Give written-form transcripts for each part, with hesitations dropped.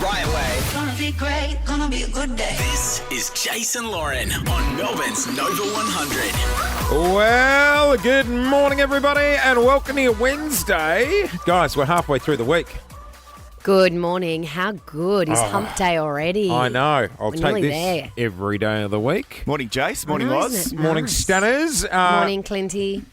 right way. Gonna be great, gonna be a good day. This is Jase and Lauren on Melbourne's Nova 100. Well, good morning, everybody, and welcome to Wednesday. Guys, we're halfway through the week. Good morning. How good is hump day already? I know. I'll We're take nearly this there. every day of the week. Morning, Jase. Morning, I know, Loz. isn't it Morning, nice? Stunners. Morning, Clinty.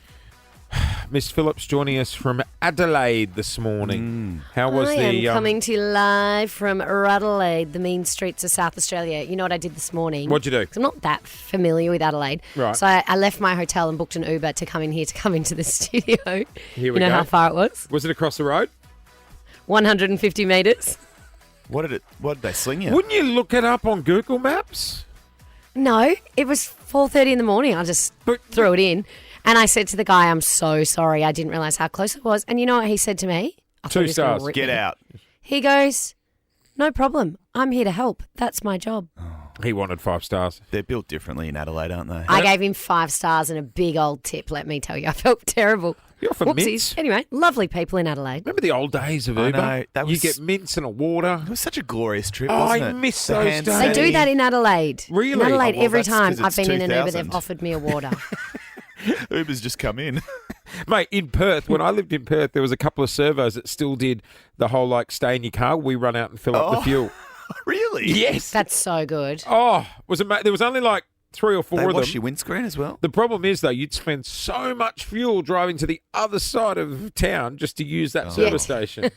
Miss Phillips joining us from Adelaide this morning. How was I the... am coming to you live from Adelaide, the mean streets of South Australia. You know what I did this morning? What'd you do? 'Cause I'm not that familiar with Adelaide. Right. So I left my hotel and booked an Uber to come in here to come into the studio. Here we you know go. how far it was? Was it across the road? 150 metres. What did they sling you? Wouldn't you look it up on Google Maps? No, it was 4:30 in the morning. I just threw it in. And I said to the guy, I'm so sorry. I didn't realise how close it was. And you know what he said to me? I thought 2 he was gonna stars. rip Get me. out. He goes, no problem. I'm here to help. That's my job. He wanted 5 stars. They're built differently in Adelaide, aren't they? I gave him 5 stars and a big old tip, let me tell you. I felt terrible. You're for Whoopsies. mints. Anyway, lovely people in Adelaide. Remember the old days of I Uber? know, that You was- get mints and a water. It was such a glorious trip, Oh, wasn't I it? miss The those hand days. They do sanitizer. that in Adelaide. Really? In Adelaide, Oh, well, every that's time 'cause I've it's been in an Uber, 2000. they've offered me a water. Uber's just come in. Mate, in Perth, when I lived in Perth, there was a couple of servos that still did the whole, like, stay in your car. We run out and fill up the fuel. Really? Yes. That's so good. Oh, was it? There was only like 3 or 4 They of wash them. your windscreen as well? The problem is, though, you'd spend so much fuel driving to the other side of town just to use that service station.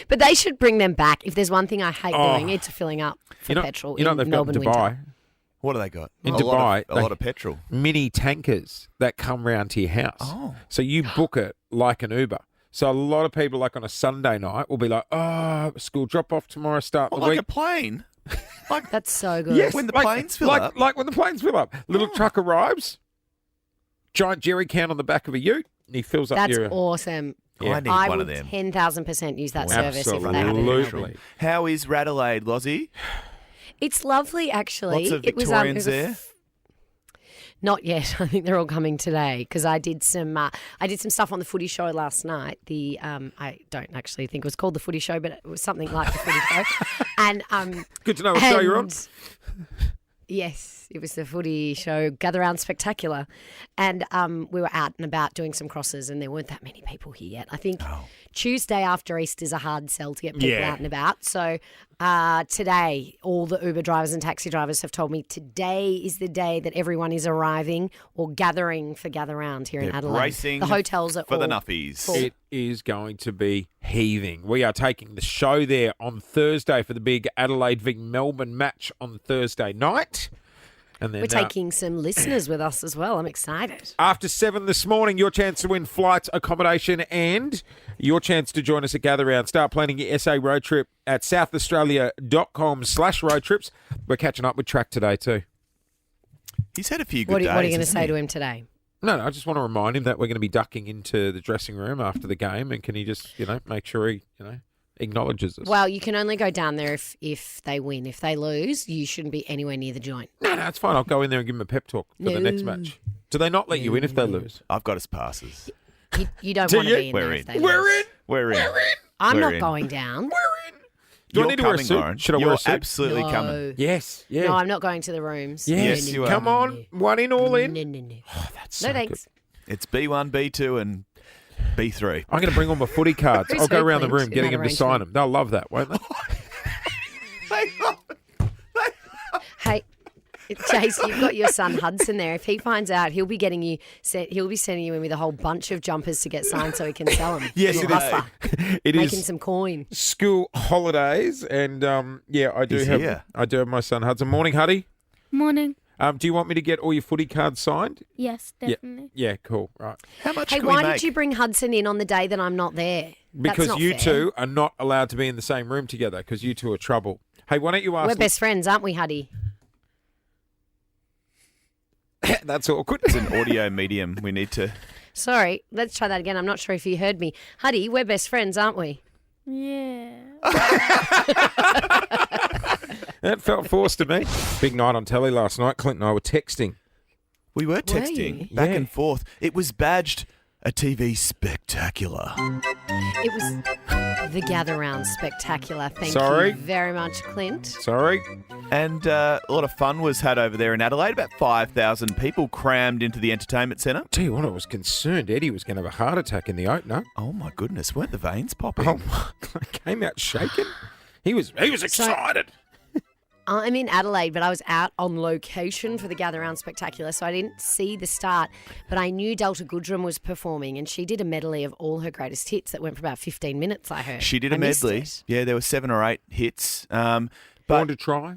But they should bring them back. If there's one thing I hate doing, it's filling up for You know, petrol you know in what they've Melbourne got in winter. Dubai? What do they got? In a Dubai, lot they- of petrol. Mini tankers that come round to your house. Oh. So you book it like an Uber. So a lot of people, like on a Sunday night, will be like, oh, school drop-off tomorrow, start Oh, the like week. a plane? That's so good. Yes, When the like- planes fill like, up? Like when the planes fill up. Little truck arrives, giant jerry can on the back of a ute, and he fills up That's your... awesome. Yeah. I need I one would of them. 10,000% use that service if they had it. in Absolutely. Melbourne. How is Radelaide, Lozzie? It's lovely, actually. Lots of it was, Victorians there? Not yet. I think they're all coming today because I did some stuff on the Footy Show last night. I don't actually think it was called the Footy Show, but it was something like the Footy Show. And Good to know what show you're on. Yes, it was the Footy Show Gather Round Spectacular, and we were out and about doing some crosses, and there weren't that many people here yet. I think Tuesday after Easter is a hard sell to get people Yeah. out and about. So today, all the Uber drivers and taxi drivers have told me today is the day that everyone is arriving or gathering for Gather Round here in Adelaide. Racing the hotels are for the all nuffies. full. It is going to be heaving. We are taking the show there on Thursday for the big Adelaide v Melbourne match on Thursday night. And then We're taking some listeners with us as well. I'm excited. after 7 this morning, your chance to win flights, accommodation, and your chance to join us at Gather Round. Start planning your SA road trip at southaustralia.com/road trips. We're catching up with Track today too. He's had a few good What days. are you going to hasn't say he? to him today? No, I just want to remind him that we're going to be ducking into the dressing room after the game, and can he just, make sure he, acknowledges us? Well, you can only go down there if they win. If they lose, you shouldn't be anywhere near the joint. No, it's fine. I'll go in there and give him a pep talk for the next match. Do they not let you in if they lose? I've got us passes. You don't Do want to you? be in We're there in. if they We're lose. in. We're in. I'm We're not in. going down. We're in. Do I You're need to wear a coming, suit? Lauren. Should I You're wear a suit? absolutely No. coming. Yes. Yeah. No, I'm not going to the rooms. Yes, you are. Come on. One in, all in. No. Oh, that's No so thanks. good. It's B1, B2, and B3. I'm going to bring all my footy cards. Who's I'll go around the Oakland room in getting that them to sign arrangement? them. They'll love that, won't they? Hey, Jase, you've got your son Hudson there. If he finds out, he'll be getting you. He'll be sending you in with a whole bunch of jumpers to get signed so he can sell them. Yes, Little it is. hustler. It Making is some coin. school holidays, and I do He's have here. my son Hudson. Morning, Huddy. Morning. Do you want me to get all your footy cards signed? Yes, definitely. Yeah, cool. Right. How much Hey, can why we make? did you bring Hudson in on the day that I'm not there? That's Because not you fair. two are not allowed to be in the same room together because you two are trouble. Hey, why don't you ask? We're best friends, aren't we, Huddy? That's awkward. It's an audio medium. We need to... Sorry, let's try that again. I'm not sure if you heard me. Huddy, we're best friends, aren't we? Yeah. That felt forced to me. Big night on telly last night. Clint and I were texting. We were you? texting back Yeah. and forth. It was badged a TV spectacular. It was, the Gather Round Spectacular. Thank Sorry? you very much, Clint. Sorry. And a lot of fun was had over there in Adelaide. About 5,000 people crammed into the entertainment centre. Tell you what, I was concerned Eddie was going to have a heart attack in the opener. Oh, my goodness. Weren't the veins popping? Oh, I came out shaking. He was excited. I'm in Adelaide, but I was out on location for the Gather Round Spectacular, so I didn't see the start. But I knew Delta Goodrum was performing, and she did a medley of all her greatest hits that went for about 15 minutes, I heard. She did a I missed medley. it. Yeah, there were 7 or 8 hits. Born to try.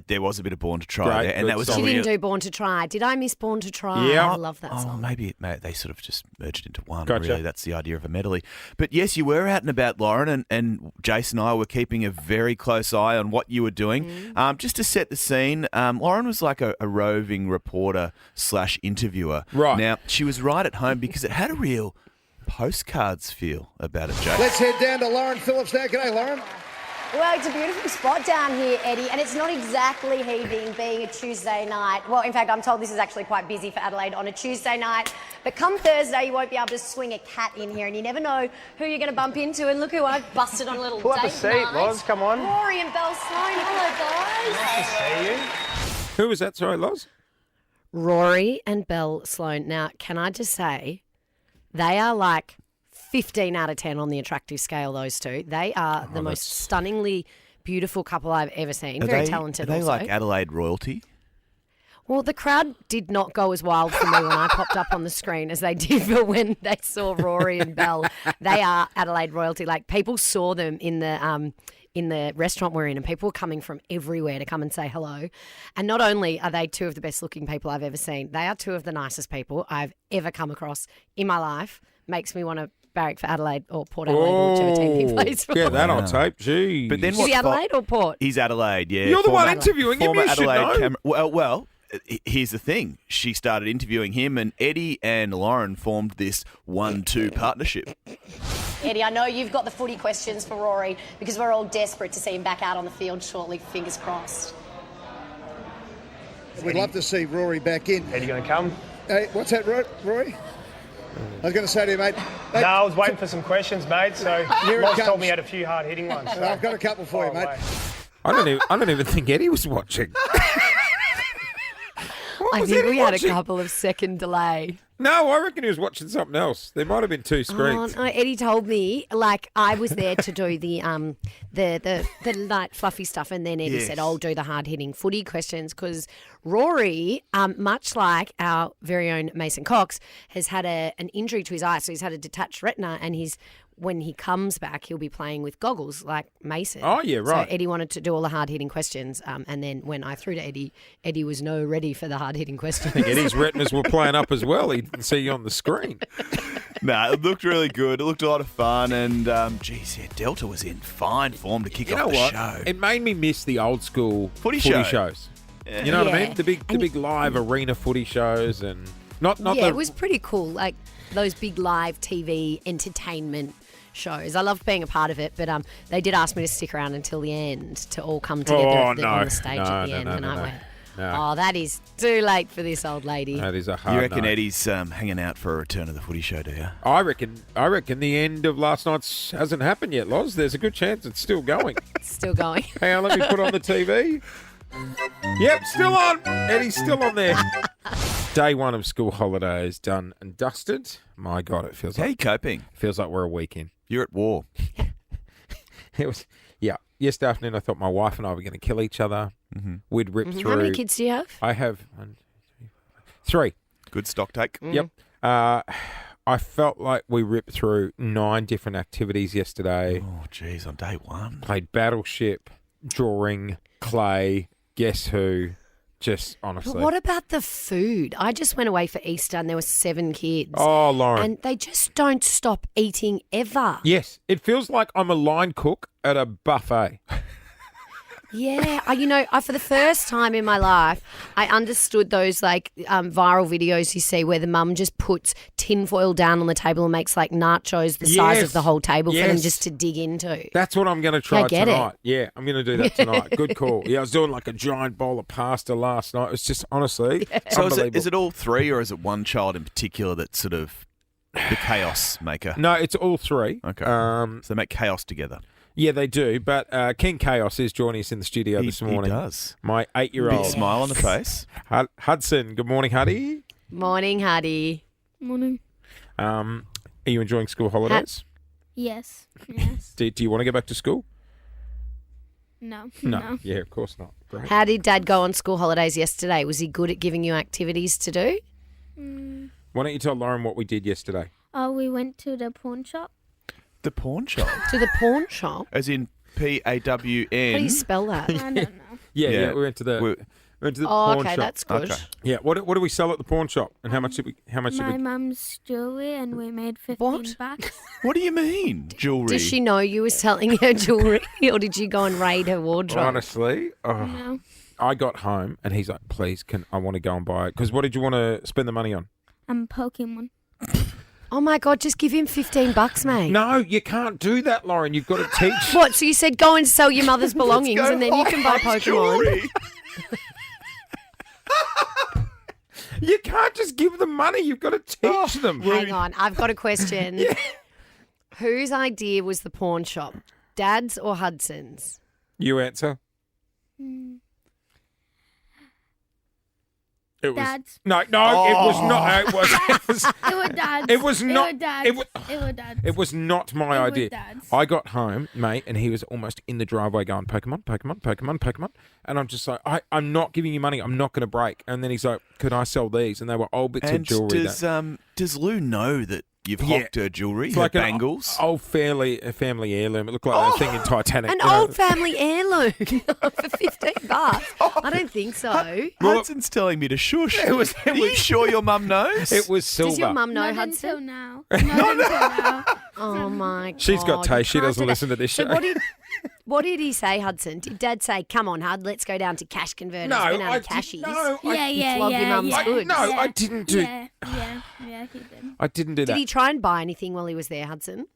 There was a bit of Born to Try Great, there, and good that was song. She real. didn't do Born to Try. Did I miss Born to Try? Yeah. I love that Oh, song. maybe they sort of just merged into one. Gotcha. Really, that's the idea of a medley. But yes, you were out and about, Lauren, and Jase and I were keeping a very close eye on what you were doing. Just to set the scene, Lauren was like a roving reporter / interviewer. Right. Now, she was right at home because it had a real postcards feel about it, Jase. Let's head down to Lauren Phillips now. G'day, Lauren. Well, it's a beautiful spot down here, Eddie, and it's not exactly heaving being a Tuesday night. Well, in fact, I'm told this is actually quite busy for Adelaide on a Tuesday night. But come Thursday, you won't be able to swing a cat in here, and you never know who you're going to bump into. And look who I've busted on a little Pull up a date seat, night. Loz, come on. Rory and Belle Sloan. Hello, guys. See you. Who was that? Sorry, Loz? Rory and Belle Sloan. Now, can I just say, they are like 15 out of 10 on the attractive scale, those two. They are the most stunningly beautiful couple I've ever seen. Very talented Are they also. like Adelaide royalty? Well, the crowd did not go as wild for me when I popped up on the screen as they did for when they saw Rory and Belle. They are Adelaide royalty. Like, people saw them in the restaurant we're in, and people were coming from everywhere to come and say hello. And not only are they two of the best looking people I've ever seen, they are two of the nicest people I've ever come across in my life. Makes me want to barrack for Adelaide or Port Adelaide, or whichever team he plays for. Get that on tape. Gee. But then Is he Adelaide or Port? He's Adelaide, yeah. You're the one Former- interviewing him. former You should Adelaide know. Well, here's the thing. She started interviewing him, and Eddie and Lauren formed this 1-2 partnership. Eddie, I know you've got the footy questions for Rory because we're all desperate to see him back out on the field shortly, fingers crossed. We'd love to see Rory back in. Eddie going to come? Hey, what's that, Rory? I was going to say to you, mate. No, I was waiting for some questions, mate, so Here it Loz comes. told me he had a few hard-hitting ones. So. I've got a couple for you, Fire mate. away. I don't even think Eddie was watching. What I was think Eddie we had watching? a couple of second delay. No, I reckon he was watching something else. There might have been 2 screens. Oh, no, Eddie told me, like, I was there to do the light fluffy stuff, and then Eddie Yes. said, "I'll do the hard hitting footy questions," because Rory, much like our very own Mason Cox, has had an injury to his eye, so he's had a detached retina, and when he comes back, he'll be playing with goggles like Mason. Oh, yeah, right. So Eddie wanted to do all the hard hitting questions, and then when I threw to Eddie, Eddie was no ready for the hard hitting questions. I think Eddie's retinas were playing up as well. He didn't see you on the screen. No, it looked really good. It looked a lot of fun, and geez, yeah, Delta was in fine form to kick You off know the what? show. It made me miss the old school Footy show. shows. You know what I Yeah. mean? The big live arena footy shows, and not yeah, the it was pretty cool. Like those big live TV entertainment shows. I loved being a part of it, but they did ask me to stick around until the end to all come together on the stage at the end, and I went, "Oh, that is too late for this old lady." That is a hard You reckon no. Eddie's hanging out for a return of the footy show, do you? I reckon the end of last night's hasn't happened yet, Loz. There's a good chance it's still going. Still going. Hang on, let me put on the TV. Yep, still on. Eddie's still on there. Day 1 of school holidays done and dusted. My God, it feels How are you like coping? we're a week in. You're at war. It was, yeah. Yesterday afternoon, I thought my wife and I were going to kill each other. Mm-hmm. We'd rip through. How many kids do you have? I have 1, 2, 3. Good stock take. Yep. I felt like we ripped through 9 different activities yesterday. Oh, geez, on day 1. Played Battleship, drawing, clay, guess who. Just honestly. But what about the food? I just went away for Easter and there were 7 kids. Oh, Lauren. And they just don't stop eating ever. Yes, it feels like I'm a line cook at a buffet. Yeah, for the first time in my life, I understood those viral videos you see where the mum just puts tinfoil down on the table and makes like nachos the size Yes, of the whole table for them yes. just to dig into. That's what I'm going to try I get it. tonight. Yeah, I'm going to do that tonight. Good call. Yeah, I was doing like a giant bowl of pasta last night. It was just honestly So unbelievable. is it all 3, or is it one child in particular that sort of the chaos maker? No, it's all three. Okay. So they make chaos together. Yeah, they do. But King Chaos is joining us in the studio this morning. He does. My 8-year-old. Big smile on the face. Hudson. Good morning, Huddy. Morning, Huddy. Morning. Are you enjoying school holidays? Yes. Yes. Do you want to go back to school? No. No. Yeah, of course not. Great. How did Dad go on school holidays yesterday? Was he good at giving you activities to do? Why don't you tell Lauren what we did yesterday? Oh, we went to the pawn shop. The pawn shop. To the pawn shop? As in PAWN. How do you spell that? I don't know. Yeah, we went to the Oh, pawn okay, shop. that's good. Okay. Yeah, what do we sell at the pawn shop? And how much did we My mum's jewellery, and we made 15 What? bucks. What do you mean, jewellery? Does she know you were selling her jewellery, or did you go and raid her wardrobe? Honestly, No. I got home and he's like, please, I want to go and buy it. Because what did you want to spend the money on? Pokemon. Oh my God, just give him $15, mate. No, you can't do that, Lauren. You've got to teach. What? So you said go and sell your mother's belongings and then you can buy Pokemon? Jewellery. You can't just give them money. You've got to teach them. Hang on, I've got a question. Whose idea was the pawn shop? Dad's or Hudson's? You answer. It was Dad's. no, it was not. It was. It was Dad's. It was not. It was Dad's. It was. It was Dad's. It was not my It was idea. Dad's. I got home, mate, and he was almost in the driveway going, Pokemon, Pokemon, Pokemon, Pokemon. And I'm just like, I'm not giving you money. I'm not going to break. And then he's like, could I sell these? And they were old bits of And jewellery. does Lou know that you've hocked her jewellery, It's her like bangles? an old family heirloom. It looked like that thing in Titanic. An you know. old family heirloom for $15. I don't think so. Hudson's telling me to shush. It was- Are you sure your mum knows? It was silver. Does your mum know, Not until Hudson? now. Not until now. Oh my God. She's got taste. She You can't doesn't do that. listen to this So show. what did he say, Hudson? Did Dad say, come on, Hud, let's go down to cash converters, No, spin out I of cashies? didn't. No, Yeah, flog your mum's yeah. goods. No, yeah. I didn't do. Yeah, he did. I didn't do that. Did he try and buy anything while he was there, Hudson?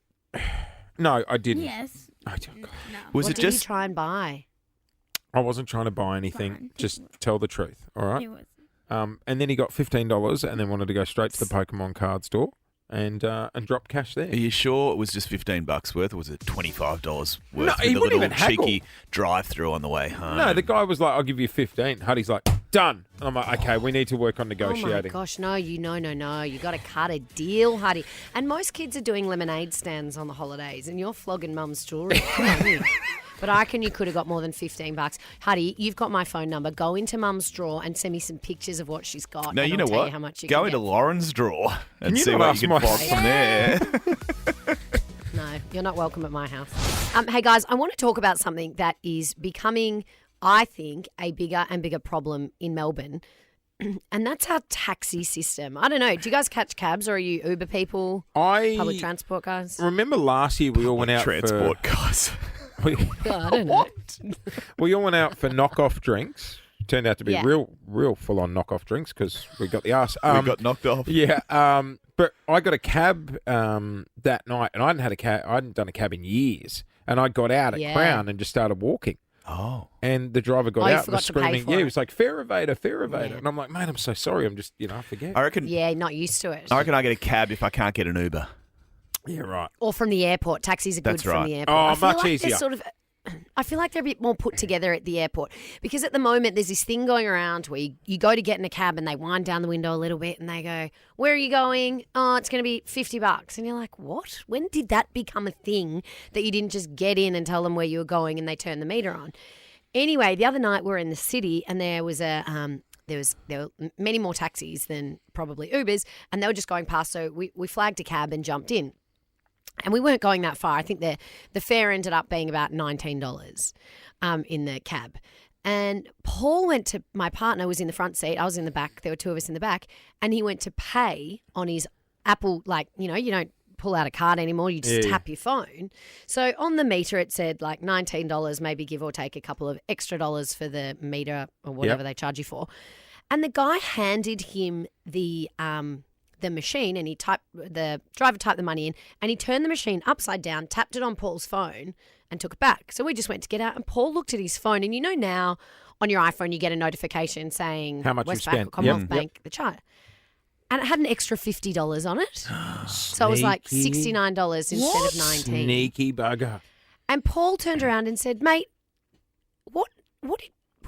No, I didn't. Yes. I didn't. No. Was What it did just he try and buy? I wasn't trying to buy anything. Fine. Just tell the truth. All right. It was. And then he got $15 and then wanted to go straight to the Pokemon card store and drop cash there. Are you sure it was just $15 worth, or was it $25 worth No, he with a wouldn't little even haggle. cheeky drive-through on the way home? No, the guy was like, I'll give you 15. Huddy's like, done. And I'm like, okay, we need to work on Oh my negotiating. gosh, no. You got to cut a deal, Huddy. And most kids are doing lemonade stands on the holidays, and you're flogging mum's jewellery. But I reckon you could have got more than $15. Huddy, you've got my phone number. Go into mum's drawer and send me some pictures of what she's got. No, and you I'll know tell what? You how much you Go can into get. Lauren's drawer and Can you see not what ask you my- can flog from there. No, you're not welcome at my house. Hey, guys, I want to talk about something that is becoming, I think, a bigger and bigger problem in Melbourne, and that's our taxi system. I don't know. Do you guys catch cabs or are you Uber people, public I transport guys? remember last year we all went out Transport guys. for... I don't know. We all went out for knockoff drinks. Turned out to be Yeah. real full-on knockoff drinks because we got the arse. We got knocked off. Yeah, but I got a cab that night, and I hadn't done a cab in years. And I got out at Yeah. Crown and just started walking. Oh. And the driver got Oh, you out and was forgot to pay screaming, for he it. was like, fare evader. Yeah. And I'm like, mate, I'm so sorry. I'm just, I forget. I reckon Yeah, not used to it. I get a cab if I can't get an Uber. Yeah, right. Or from the airport. Taxis are good That's from right. the airport. Oh, I feel much like they're easier. Sort of, I feel like they're a bit more put together at the airport because at the moment there's this thing going around where you go to get in a cab and they wind down the window a little bit and they go, where are you going? Oh, it's going to be $50. And you're like, what? When did that become a thing that you didn't just get in and tell them where you were going and they turn the meter on? Anyway, the other night we were in the city and there was there were many more taxis than probably Ubers and they were just going past. So we flagged a cab and jumped in. And we weren't going that far. I think the fare ended up being about $19 in the cab. And Paul my partner was in the front seat. I was in the back. There were two of us in the back. And he went to pay on his Apple, you don't pull out a card anymore. You just tap your phone. So on the meter, it said like $19, maybe give or take a couple of extra dollars for the meter or whatever they charge you for. And the guy handed him the machine and the driver typed the money in and he turned the machine upside down, tapped it on Paul's phone and took it back. So we just went to get out and Paul looked at his phone and now on your iPhone you get a notification saying How much you've Westpac spent. or Commonwealth Yep. Bank, the chart. and it had an extra $50 on it. So it was like $69 instead of $19. Sneaky bugger. And Paul turned around and said, "Mate, what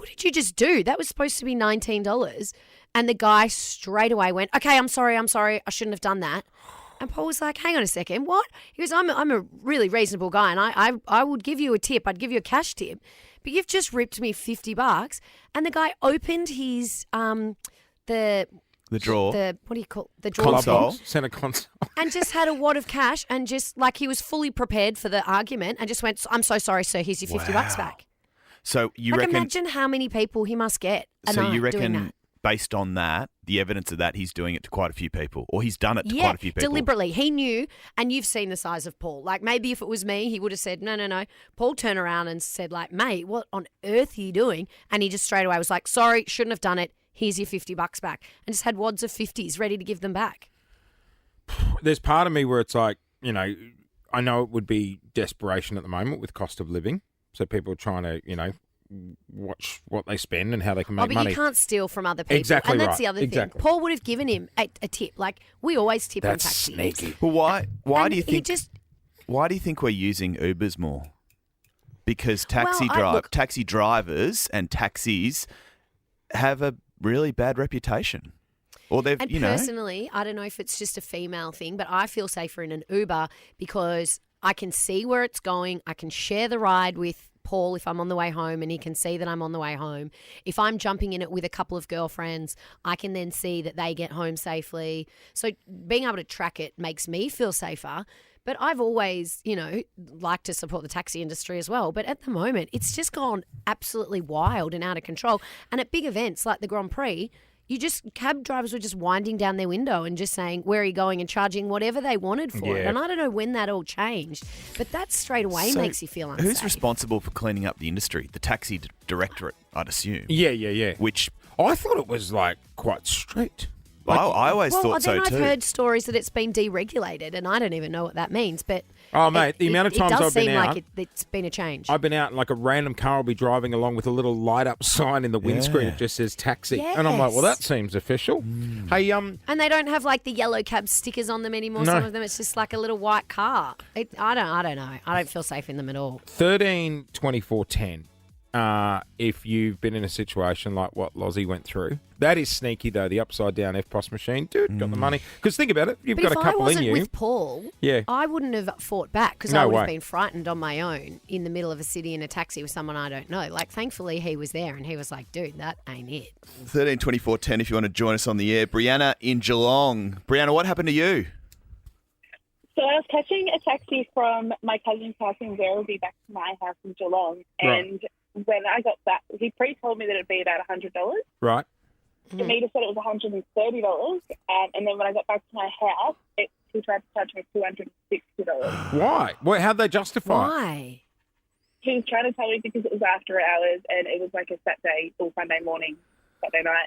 did you just do? That was supposed to be $19." And the guy straight away went, "Okay, I'm sorry, I shouldn't have done that." And Paul was like, "Hang on a second, what?" He goes, I'm a really reasonable guy, and I would give you a tip. I'd give you a cash tip, but you've just ripped me $50." And the guy opened his the drawer. what do you call the drawer? Console. Center console. And just had a wad of cash, and just like he was fully prepared for the argument, and just went, "I'm so sorry, sir. Here's your $50 back." So you Like, reckon? imagine how many people he must get a So night you doing reckon, that. based on that, the evidence of that, he's doing it to quite a few people, or he's done it to Yeah, quite a few people. deliberately. He knew, and you've seen the size of Paul. Like, maybe if it was me, he would have said, no. Paul turned around and said, like, "Mate, what on earth are you doing?" And he just straight away was like, "Sorry, shouldn't have done it. Here's your $50 back." And just had wads of 50s ready to give them back. There's part of me where it's like, I know it would be desperation at the moment with cost of living. So people are trying to, watch what they spend and how they can make But money. you can't steal from other people. Exactly And that's right. the other Exactly. thing. Paul would have given him a tip. Like, we always tip That's on taxis. sneaky. Well, why And do you he think? just- Why do you think we're using Ubers more? Because taxi Well, taxi drivers and taxis have a really bad reputation, or they've And personally, I don't know if it's just a female thing, but I feel safer in an Uber because I can see where it's going. I can share the ride with Paul if I'm on the way home, and he can see that I'm on the way home. If I'm jumping in it with a couple of girlfriends, I can then see that they get home safely. So being able to track it makes me feel safer. But I've always, liked to support the taxi industry as well. But at the moment, it's just gone absolutely wild and out of control. And at big events like the Grand Prix, cab drivers were just winding down their window and just saying, "Where are you going?" and charging whatever they wanted for it. Yeah. And I don't know when that all changed, but that straight away So makes you feel unsafe. Who's responsible for cleaning up the industry? The taxi directorate, I'd assume. Yeah. Which I thought it was like quite strict. I always Well, thought so then I've too. heard stories that it's been deregulated, and I don't even know what that means. But Oh, mate, the amount of times it does I've been seem out- like it's been a change. I've been out and like a random car will be driving along with a little light up sign in the windscreen. Yeah. It just says taxi. And I'm like, well, that seems official. Hey, And they don't have like the yellow cab stickers on them anymore. No. Some of them, it's just like a little white car. I don't know. I don't feel safe in them at all. 13, 24, 10. If you've been in a situation like what Lozzie went through. That is sneaky, though, the upside-down FPOS machine. Dude, got the money. Because think about it. You've But got if a I couple in wasn't you. with Paul, Yeah. I wouldn't have fought back because No I would have way. been frightened on my own in the middle of a city in a taxi with someone I don't know. Like, thankfully, he was there and he was like, "Dude, that ain't it." 13 24 10 if you want to join us on the air. Brianna in Geelong. Brianna, what happened to you? So I was catching a taxi from my cousin's house in Jewellery back to my house in Geelong, and when I got back, he pre-told me that it'd be about $100. Right. The meter said it was $130, and then when I got back to my house, he tried to charge me $260. Why? Well, how'd they justify it? Why? He was trying to tell me because it was after hours and it was like a Saturday or Sunday morning, Saturday night.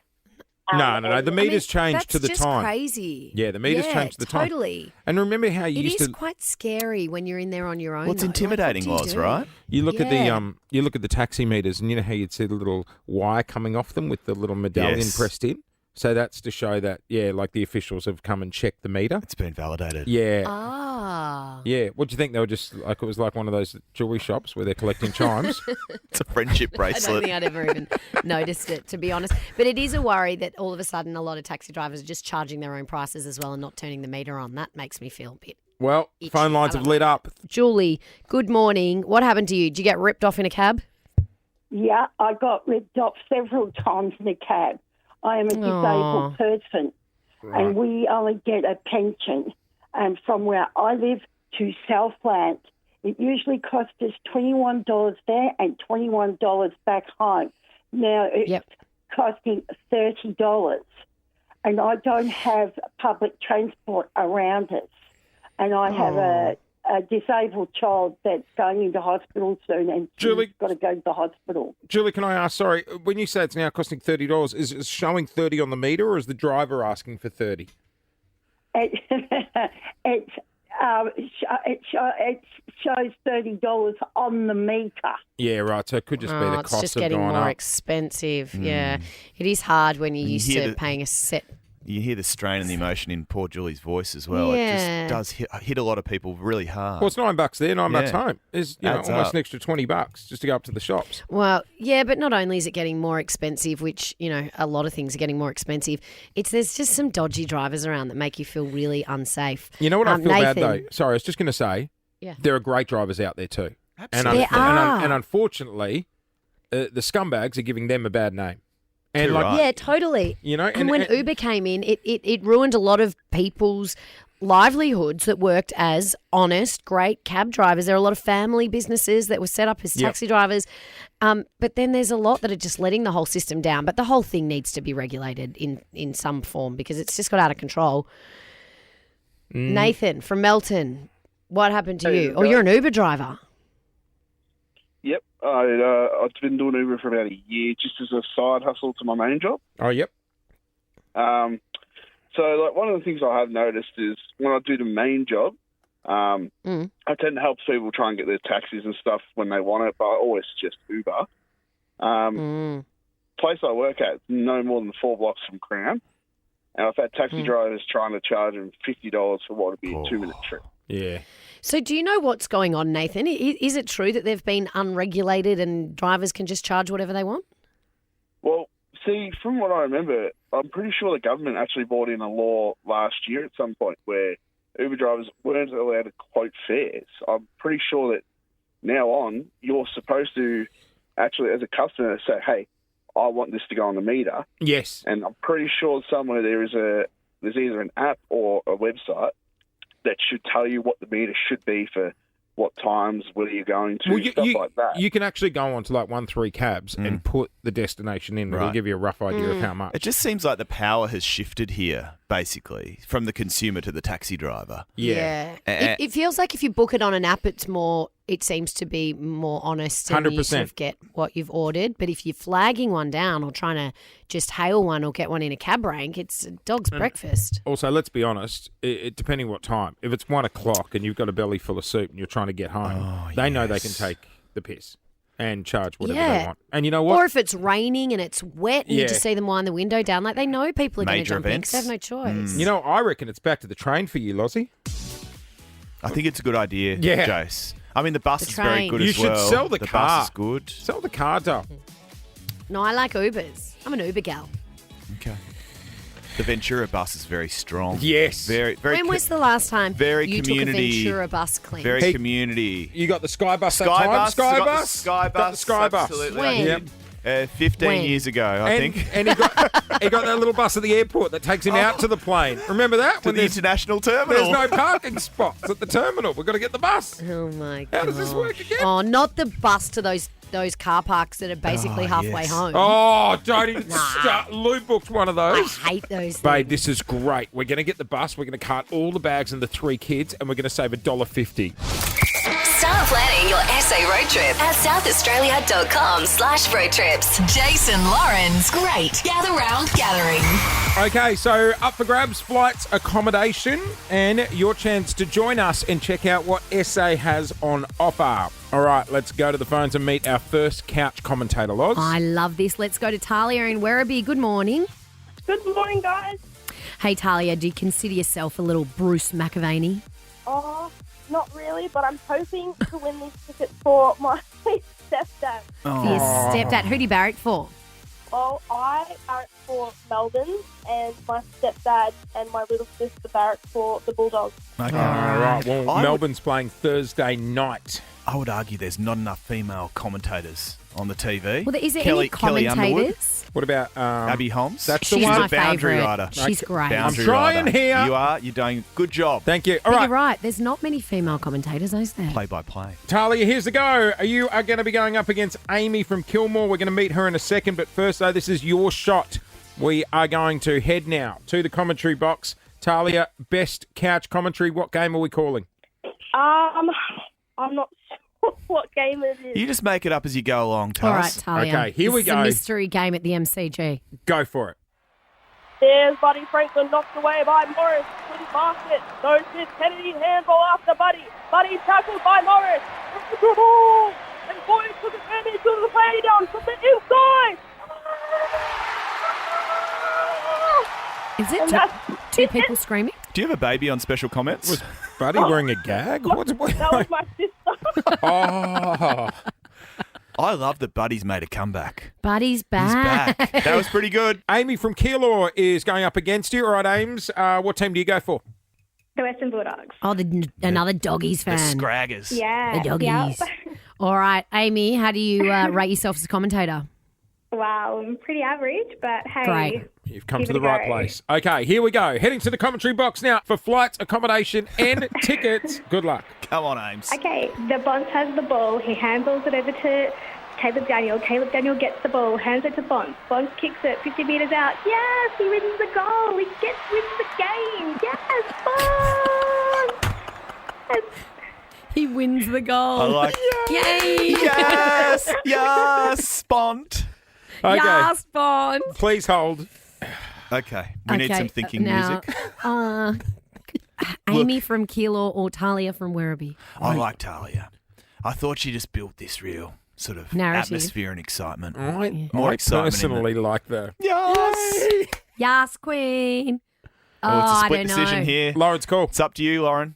No. The meters changed to the that's time. just crazy. Yeah, the meters changed to the time. Totally. And remember how you It used is to... quite scary when you're in there on your own. What's though. Like, intimidating what do was, you do? right? You look at Yeah. you look at the taxi meters, and you know how you'd see the little wire coming off them with the little medallion Yes. pressed in. So that's to show that like the officials have come and checked the meter. It's been validated. Yeah, Ah. yeah. What do you think? They were just like it was like one of those jewelry shops where they're collecting chimes. It's a friendship I don't bracelet. think I'd ever even noticed it, to be honest. But it is a worry that all of a sudden a lot of taxi drivers are just charging their own prices as well and not turning the meter on. That makes me feel a bit. Well, Itchy. phone lines I have don't lit up. Julie, good morning. What happened to you? Did you get ripped off in a cab? Yeah, I got ripped off several times in a cab. I am a disabled person, and we only get a pension. And from where I live to Southland, it usually costs us $21 there and $21 back home. Now it's costing $30, and I don't have public transport around us. And I have a disabled child that's going into hospital soon, and she's got to go to the hospital. Julie, can I ask? Sorry, when you say it's now costing $30, is it showing 30 on the meter, or is the driver asking for 30? It shows $30 on the meter. Yeah, right. So it could just be the It's cost just of getting going more up. expensive. Yeah, it is hard when you're used hear to the- paying a set You hear the strain and the emotion in poor Julie's voice as well. Yeah. It just does hit a lot of people really hard. Well, it's $9 there, $9 home. Is Adds almost up. an extra $20 just to go up to the shops. Well, yeah, but not only is it getting more expensive, which, a lot of things are getting more expensive, there's just some dodgy drivers around that make you feel really unsafe. You know what I feel bad Nathan, though? Sorry, I was just going to say, Yeah. there are great drivers out there too. Absolutely. There are. And unfortunately, the scumbags are giving them a bad name. And Too like, right. Yeah, totally. And when Uber came in, it ruined a lot of people's livelihoods that worked as honest, great cab drivers. There are a lot of family businesses that were set up as taxi drivers. But then there's a lot that are just letting the whole system down. But the whole thing needs to be regulated in some form because it's just got out of control. Nathan from Melton, what happened to you? Oh, you're an Uber driver. Yep, I've been doing Uber for about a year, just as a side hustle to my main job. Oh, yep. So, one of the things I have noticed is when I do the main job, I tend to help people try and get their taxis and stuff when they want it, but I always suggest Uber. Place I work at is no more than 4 blocks from Crown, and I've had taxi drivers trying to charge them $50 for what would be a 2-minute trip. Yeah. So do you know what's going on, Nathan? Is it true that they've been unregulated and drivers can just charge whatever they want? Well, see, from what I remember, I'm pretty sure the government actually brought in a law last year at some point where Uber drivers weren't allowed to quote fares. I'm pretty sure that now on, you're supposed to actually, as a customer, say, hey, I want this to go on the meter. Yes. And I'm pretty sure somewhere there's either an app or a website that should tell you what the meter should be for what times, where you're going to, stuff like that. You can actually go on to 1-3 cabs and put the destination in. It'll Right. give you a rough idea of how much. It just seems like the power has shifted here, basically, from the consumer to the taxi driver. Yeah. It feels like if you book it on an app, it seems to be more honest and you 100%. sort of get what you've ordered. But if you're flagging one down or trying to just hail one or get one in a cab rank, it's a dog's breakfast. Also, let's be honest, it depending what time. If it's 1 o'clock and you've got a belly full of soup and you're trying to get home, they know they can take the piss and charge whatever they want. And you know what? Or if it's raining and it's wet and you Yeah. just see them wind the window down, they know people are going to Major jump in events. 'cause they have no choice. You know, I reckon it's back to the train for you, Lozzie. I think it's a good idea, Yeah. Jase. I mean, the bus The is very train. good You as should well. sell the car. bus is good. Sell the car, doll. No, I like Ubers. I'm an Uber gal. Okay. The Ventura bus is very strong. Yes. Very, very. When was the last time very you community- took a Ventura bus clean? very Hey, community. You got the Sky Bus that Sky time? bus. Sky got the Bus? Sky Got bus. the Sky Bus. Absolutely. When? I did. 15 When? years ago, I think. And he got that little bus at the airport that takes him out to the plane. Remember that? To the international terminal. There's no parking spots at the terminal. We've got to get the bus. Oh my god! How does this work again? Oh, not the bus to those car parks that are basically halfway yes. home. Oh, don't even start. Lou booked one of I those. hate those. Babe, things. this is great. We're going to get the bus. We're going to cart all the bags and the 3 kids, and we're going to save $1.50. Start planning your SA road trip at southaustralia.com/road trips. Jason Lauren's Great Gather Round Gathering. Okay, so up for grabs, flights, accommodation, and your chance to join us and check out what SA has on offer. All right, let's go to the phones and meet our first couch commentator, Loz. I love this. Let's go to Talia in Werribee. Good morning. Good morning, guys. Hey, Talia, do you consider yourself a little Bruce McAvaney? Oh, not really, but I'm hoping to win these tickets for my stepdad. For your stepdad. Who do you barrack for? Well, I barrack for Melbourne, and my stepdad and my little sister barrack for the Bulldogs. Okay. All right, well, I would- Melbourne's playing Thursday night. I would argue there's not enough female commentators on the TV. Well, is there Kelly any Underwood, commentators? What about Abby Holmes? That's She's the one. my a boundary favourite. rider. She's great. Boundary I'm trying rider. here. You are. You're doing a good job. Thank you. All But right, you're right. There's not many female commentators, is there? Play by play. Talia, here's the go. You are going to be going up against Amy from Kilmore. We're going to meet her in a second, but first, though, this is your shot. We are going to head now to the commentary box. Talia, best couch commentary. What game are we calling? I'm not sure what game it is. You just make it up as you go along, Taz. All right, Talia. Okay, here we This is go. a mystery game at the MCG. Go for it. There's Buddy Franklin knocked away by Morris. Couldn't mark it. Goes to Kennedy. Handball after Buddy. Buddy tackled by Morris. Good ball. And boys took advantage of the play down from the inside. Is it two people screaming? Do you have a baby on special comments? Was Buddy wearing a gag? What's That was my sister. Oh. I love that Buddy's made a comeback. Buddy's back. He's back. That was pretty good. Amy from Keilor is going up against you. All right, Ames, what team do you go for? The Western Bulldogs. Oh, another Doggies fan. The Scraggers. Yeah. The Doggies. Yep. All right, Amy, how do you rate yourself as a commentator? Wow, I'm pretty average, but hey. Great. You've come Give to it the a right go. place. Okay, here we go. Heading to the commentary box now for flights, accommodation, and tickets. Good luck. Come on, Ames. Okay, the Bonds has the ball. He handballs it over to Caleb Daniel. Caleb Daniel gets the ball, hands it to Bonds. Bonds kicks it 50 metres out. Yes, he wins the goal. He wins the game. Yes, Bonds! Yes. He wins the goal. I like Yay! Yes! Yes! Bond. Okay, Yes, Bond. please hold. Okay, we need some thinking now, music. Amy from Keilor or Talia from Werribee? I like Talia. I thought she just built this real sort of Narrative. atmosphere and excitement. I excitement personally like the... Yes! Yes, Queen. Oh, it's a I split don't decision know. here. Lauren's call. It's up to you, Lauren.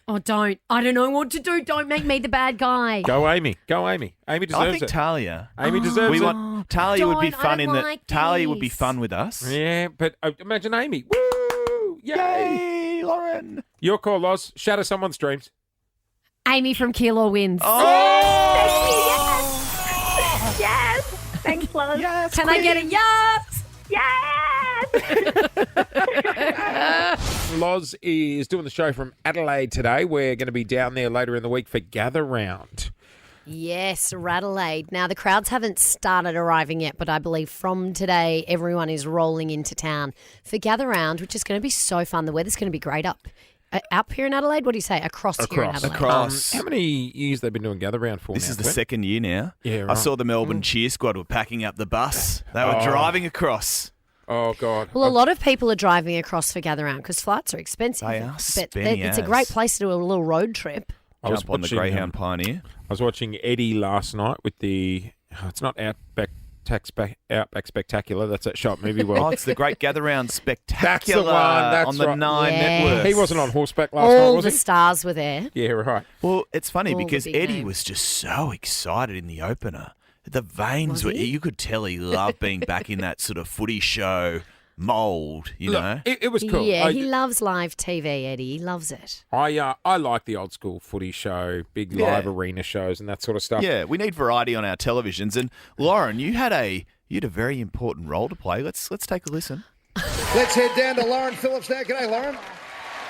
Oh, don't. I don't know what to do. Don't make me the bad guy. Go, Amy. Go, Amy. Amy I deserves think it. Talia. Amy deserves We it. want Talia would be Don't, I fun don't in that. like Talia would be these. fun with us. Yeah, but imagine Amy. Woo! Yay! Yay, Lauren. Your call, Loz. Shatter someone's dreams. Amy from Keilor wins. Yes! Thanks, love. Yes, Can I get a yes? Yes! Loz is doing the show from Adelaide today. We're going to be down there later in the week for Gather Round. Yes, Radelaide. Now, the crowds haven't started arriving yet, but I believe from today, everyone is rolling into town for Gather Round, which is going to be so fun. The weather's going to be great up here in Adelaide. What do you say? Across here in Adelaide. Across. How many years they've been doing Gather Round for This now? is the Clint? second year now. Yeah, I right. saw the Melbourne cheer squad were packing up the bus. They were driving across. Oh, God. Well, a lot of people are driving across for Gather Round because flights are expensive. They are But spenny it's a as. great place to do a little road trip. Jump on the Greyhound Pioneer. I was watching Eddie last night with the... it's not Outback Spectacular. That's at Shop Movie World. Oh, it's the Great Gather Round Spectacular That's the one, that's on the right. 9 Yes. network. He wasn't on horseback last night, All was the he? stars were there. Yeah, right. Well, it's funny All the because big Eddie names. was just so excited in the opener. The veins Was were, he? you could tell he loved being back in that sort of footy show mould, you know? It was cool. Yeah, he loves live TV, Eddie. He loves it. I like the old school footy show, big live arena shows and that sort of stuff. Yeah, we need variety on our televisions. And Lauren, you had a very important role to play. Let's take a listen. Let's head down to Lauren Phillips now. G'day, Lauren.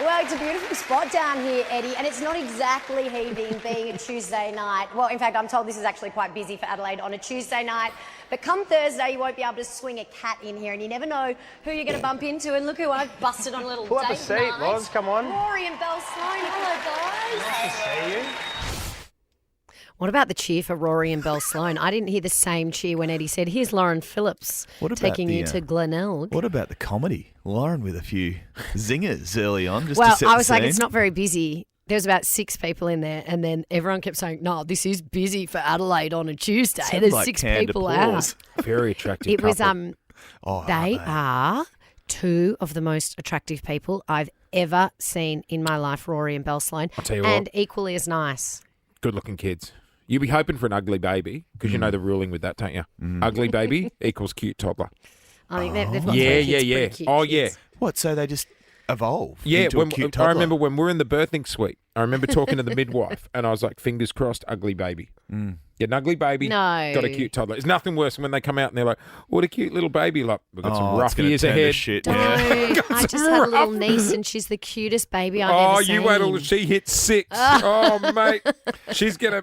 Well, it's a beautiful spot down here, Eddie, and it's not exactly heaving being a Tuesday night. Well, in fact, I'm told this is actually quite busy for Adelaide on a Tuesday night. But come Thursday, you won't be able to swing a cat in here, and you never know who you're going to bump into. And look who I've busted on a little Pull up date a seat, night. Loz, come on. Rory and Belle Sloan. Hello, guys. Nice to see you. What about the cheer for Rory and Belle Sloan? I didn't hear the same cheer when Eddie said, "Here's Lauren Phillips What about taking the, you to Glenelg." What about the comedy? Lauren with a few zingers early on. Just Well, to set I the was like, scene. it's not very busy. There was about 6 people in there, and then everyone kept saying, "No, this is busy for Adelaide on a Tuesday." Sounds There's like 6 canned people applause. out. Very attractive It was couple. they are 2 of the most attractive people I've ever seen in my life, Rory and Belle Sloan, I'll tell you and what. equally as nice. Good-looking kids. You'll be hoping for an ugly baby because you know the ruling with that, don't you? Ugly baby equals cute toddler. I think they've got Yeah, 3 kids, yeah. pretty cute Oh, kids. yeah. What? So they just evolve Yeah, into a cute I toddler? remember when we were in the birthing suite, I remember talking to the midwife and I was like, fingers crossed, ugly baby. Get an ugly baby, No. got a cute toddler. It's nothing worse than when they come out and they're like, what a cute little baby. Like, we've got some Oh, it's rough gonna years turn to ahead. shit. Don't. Yeah. I just had a little niece, and she's the cutest baby I've Oh, ever seen. you wait till she hits 6. Oh, mate.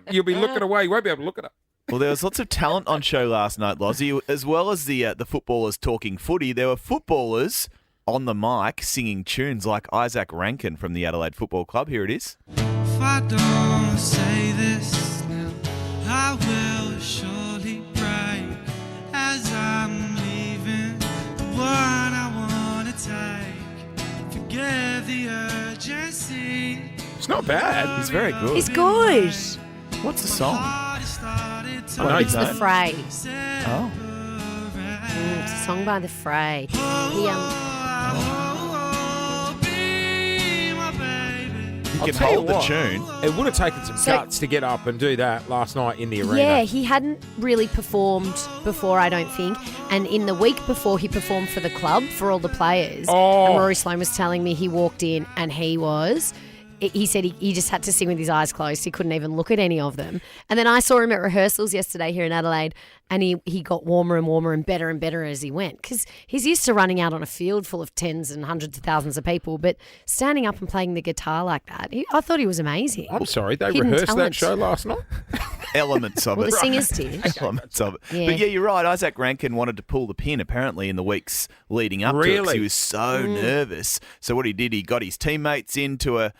You'll be looking away. You won't be able to look at her. Well, there was lots of talent on show last night, Lozzie. As well as the footballers talking footy, there were footballers on the mic singing tunes like Isaac Rankin from the Adelaide Football Club. Here it is. If I don't say this now, I will surely break as I'm leaving the one I want to take. Forgive the urgency. It's not bad. He's very good. He's good. What's the song? I know It's you the don't. phrase. Oh. It's a song by The Fray. You can hold the tune. It would have taken some guts to get up and do that last night in the arena. Yeah, he hadn't really performed before, I don't think. And in the week before, he performed for the club for all the players. Oh. And Rory Sloan was telling me he walked in and he said he just had to sing with his eyes closed. He couldn't even look at any of them. And then I saw him at rehearsals yesterday here in Adelaide, and he got warmer and better as he went, because he's used to running out on a field full of tens and hundreds of thousands of people, but standing up and playing the guitar like that, I thought he was amazing. I'm sorry, they Hidden rehearsed talent. that show last night? Elements of Well, it. the singers did. Elements of it. Yeah. But yeah, you're right. Isaac Rankin wanted to pull the pin apparently in the weeks leading up to it, 'cause Really? he was so nervous. So what he did, he got his teammates into a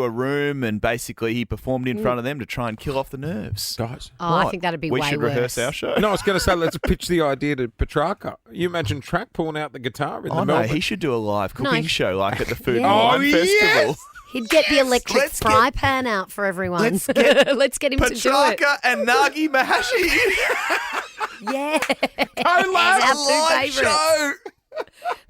room, and basically he performed in front of them to try and kill off the nerves. Guys, Oh, I think that'd be we way should worse. rehearse our show. No, I was going to say, let's pitch the idea to Petrarca. You imagine Track pulling out the guitar in Oh the no, Melbourne. he should do a live cooking show like at the Food and Yeah. Wine Oh, Festival. yes! He'd get the electric Let's fry pan out for everyone. Let's get Let's get him to do it. Petrarca and Nagi Mahashi. Yeah. Collab Our two live favourites. show.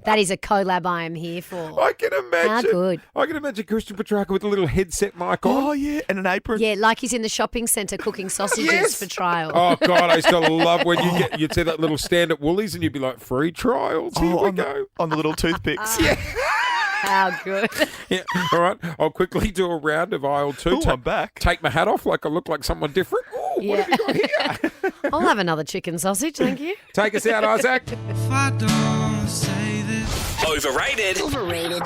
That is a collab I am here for. I can imagine. How good. I can imagine Christian Petrarca with a little headset mic on. Oh yeah, and an apron. Yeah, like he's in the shopping centre cooking sausages Yes. for trial. Oh God, I used to love when you'd see that little stand at Woolies and you'd be like, free trials. Here we on go. on the little toothpicks. Yeah. How good. Yeah. All right. I'll quickly do a round of aisle 2. Ooh, I'm back. Take my hat off like I look like someone different. Oh, what have you got here? I'll have another chicken sausage, thank you. Take us out, Isaac. If I don't say this, Overrated.